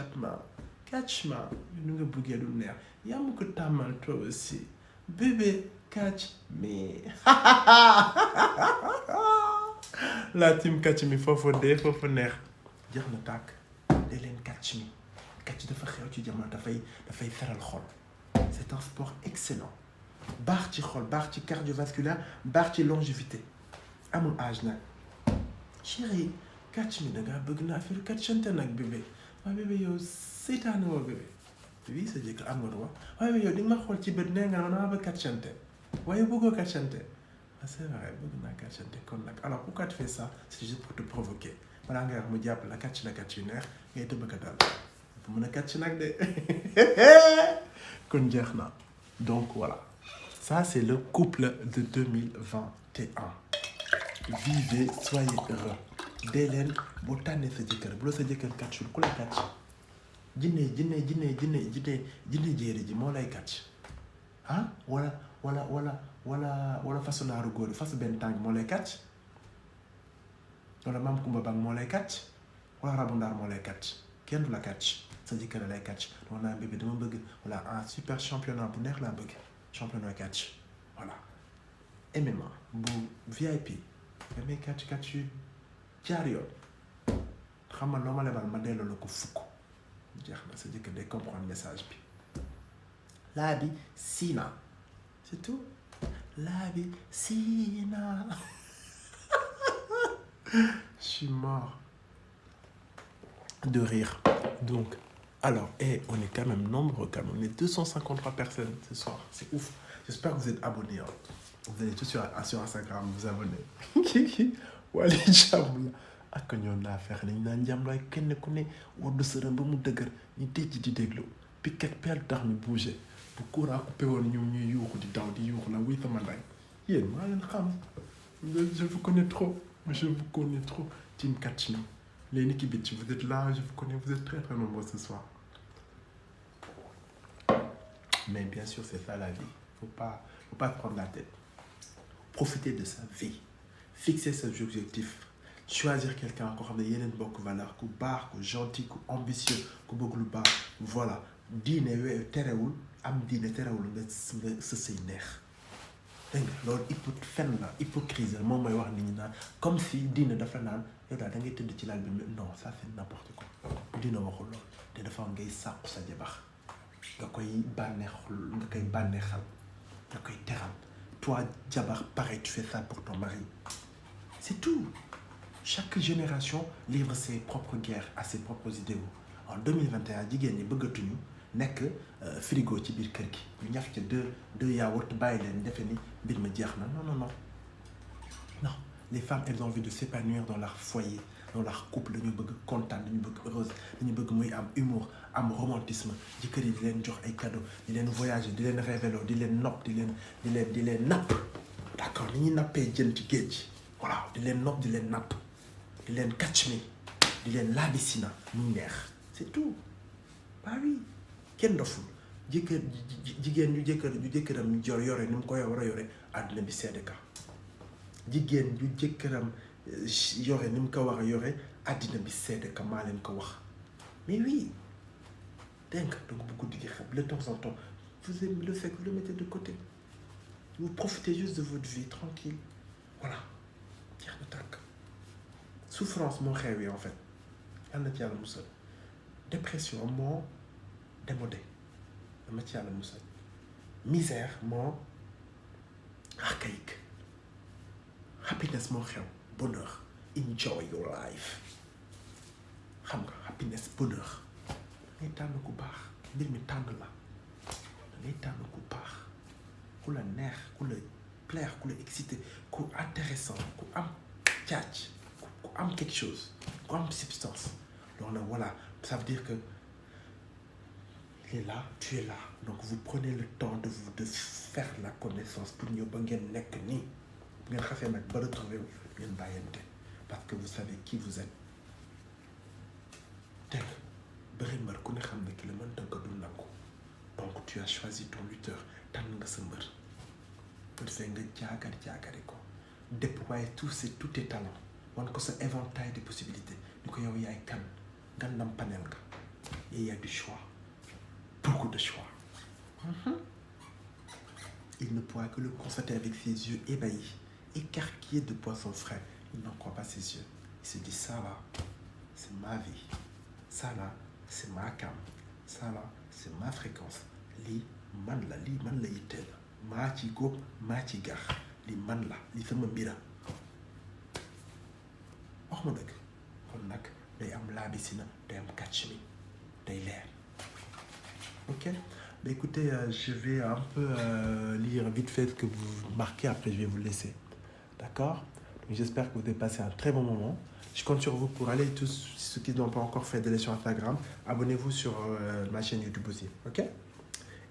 ma nu nga bëggee lu neex yaa ma ko tàmmal toi aussi bébé catch me la team catch me foofu dee foofu neex jeex na tàkk de leen catch me catch dafa xew ci jamono dafay feral xol c'est un sport excellent baax ci xol baax ci cardiovasculaire baax ci longévité amul âge nag chérie catch me dangaa bëgg na affaire catchante nag bébé waaye bébé yow seytaane woo bébé oui sa jëkkër am nga droit waaye yow di nga ma xool ci bët nee nga ma dama bëgg catchante waaye bëggoo catchante c'est vrai bëgg naa catchante kon nag alors pourquoi tu fais ça c'est juste pour te provoquer balaa nga wax mu jàpp la catch yu neex ngay tëbëkka dal bu mën a catch nag de kon jeex na donc voilà ça c'est le couple de 2021 vivez soyez heureux dee leen boo tànnee sa jëkkër bu la sa jëkkër catchul ku la catch jinne jéeri ji moo lay catch wala façon naaru góor façon benn tànk moo lay catch wala maam Kumba Bang moo lay catch wala rabu ndaar moo lay catch kenn du la catch sa jëkkër lay catch donc naa bébé dama bëgg voilà un super championnat bu neex laa bëgg championnat catch voilà MMA bu VIP nga may catch yu jaar yoon xam nga loo ma lebal ma delloo la ko fukk jeex na sa jëkkër day comprendre message bi laa bi Sina c'est tout laa bi Sina. Je suis mort de rire. Donc, alors, on est quand même nombreux, quand même. On est 253 personnes ce soir. C'est ouf. J'espère que vous êtes abonnés. Vous allez tous sur Instagram vous abonner. Wally Diamoula. Ak ñoon laa fexe nañu naan jàmm waaye kenn ku ne waddu sërëm ba mu dëgër ñu tëj di déglu pique ak pelle tax ñu bouger bu courant coupé woon ñoom ñuy yuuxu di daw di yuuxu la wuy sama ndey yéen maa leen xam je vous connais trop. Je vous connais trop, Team Catch Me. Les Niki Bitch, vous êtes là, je vous connais, vous êtes très très nombreux ce soir. Mais bien sûr, c'est ça la vie. Faut pas te prendre la tête. Profiter de sa vie. Fixer ses objectifs. Choisir quelqu'un encore xam ne yeneen bokk valeur ku baax ku gentil ku ambitieux ku bëgg lu baax voilà diine terewul am diine terewul nga sa sëy neex dégg nga loolu fen la hypocrisie la moom mooy wax nit ñi naan comme si diine dafa naan yow daal da ngay tëdd ci lal bi non ça c'est n'importe quoi diine waxul loolu te dafa am ngay sàqu sa jabar nga koy bànneexal nga koy teral toi jabar pareil tu fais ça pour ton mari c'est tout. Chaque génération livre ses propres guerres à ses propres idéaux. En 2021 jigéen ñi bëggatuñu nekk frigo ci biir kër gi ñu ñaf ca deux yaourt bàyyi leen defe ni mbir ma jeex na non les femmes elles ont envie de s'épanouir dans leur foyer dans leur couple dañu bëgg kontaan dañu bëgg heureuse dañu bëgg muy am humour am romantisme jëkkër yi di leen jox ay cadeaux di leen voyager di leen révélo di leen nopp di leen napp d'accord ni ñuy nappee jën ci géej gi voilà di leen nopp di leen napp di leen catch me di leen laabisina mu neex c'est tout bah oui kenn doful jigéen ju jëkkëram yore ni mu ko war a yore àdduna bi seede ka jigéen ju jëkkëram yore ni mu ko war a yore àddina bi seede ka maa leen ko wax mais oui dégg nga donc bu guddi gi xam de temps en temps vous aimez le fait que vous le mettez de côté vous profitez juste de votre vie tranquille voilà jeex na tàkk souffrance moo xew yi en fait yal na ci yàlla musal dépression moo démodé dama ci yàlla musal misère moo archaïque happiness moo xew bonheur enjoy your life xam nga happiness bonheur ngay tànn ku baax mbir mi tànn la ngay tànn ku baax ku la neex ku la plaire ku la excité ku intéressant ku am caac ku am quelque chose ku am substance donc là, voilà ça veut dire que il est là tu es là donc vous prenez le temps de faire la connaissance pour ñëw ba ngeen nekk nii bu ngeen xasee nag ba retrouver wu ngeen bàyyante parce que vous savez qui vous êtes dégg nga bëri mbër ku ne xam ne ki la mën danga du nangu donc tu as choisi ton lutteur tànn nga sa mbër bu defee nga jaagari ko déployer tous tes talents wan ko sa éventail de possibilités ni ko yow yaay kan nga nampaneel nga et il y a du choix beaucoup de choix il ne pourra que le constater avec ses yeux ébahis écarquillés de poissons frais il n'en croit pas ses yeux il se dit ça là c'est ma vie ça là c'est ma cam ça là c'est ma fréquence lii man la yitteel maa ci góob maa ci gar lii man la lii sama mbira wax ma dëgg kon nag day am laabisina day am catch me day leer ok bah écoutez je vais un peu lire vite fait ce que vous marquez après je vais vous laisser d'accord donc j'espère que vous avez passé un très bon moment je compte sur vous pour aller tous ceux qui n'ont pas encore fait d'aller sur Instagram abonnez-vous sur ma chaîne YouTube aussi ok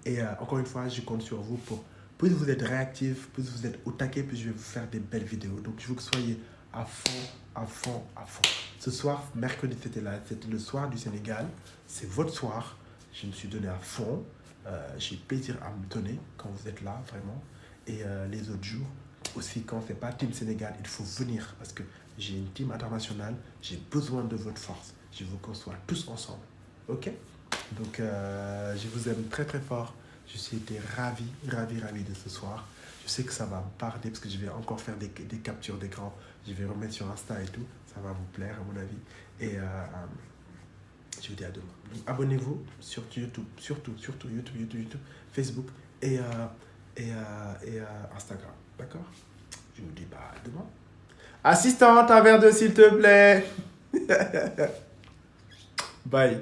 et encore une fois je compte sur vous pour plus vous êtes réactifs plus vous êtes au taquet plus je vais vous faire des belles vidéos donc je veux que vous soyez à fond ce soir mercredi c'était le soir du Sénégal c'est votre soir je me suis donné à fond j'ai plaisir à me donner quand vous êtes là vraiment et les autres jours aussi quand c'est pas Team Sénégal il faut venir parce que j'ai une team internationale j'ai besoin de votre force je veux qu'on soit tous ensemble ok donc je vous aime très très fort je suis été ravi de ce soir je sais que ça va me parler parce que je vais encore faire des captures d'écran je vais remettre sur Insta et tout ça va vous plaire à mon avis et je vous dis à demain donc abonnez-vous sur YouTube surtout YouTube Facebook et Instagram d'accord je vous dis à demain assistante un verre d'eau s'il te plaît bye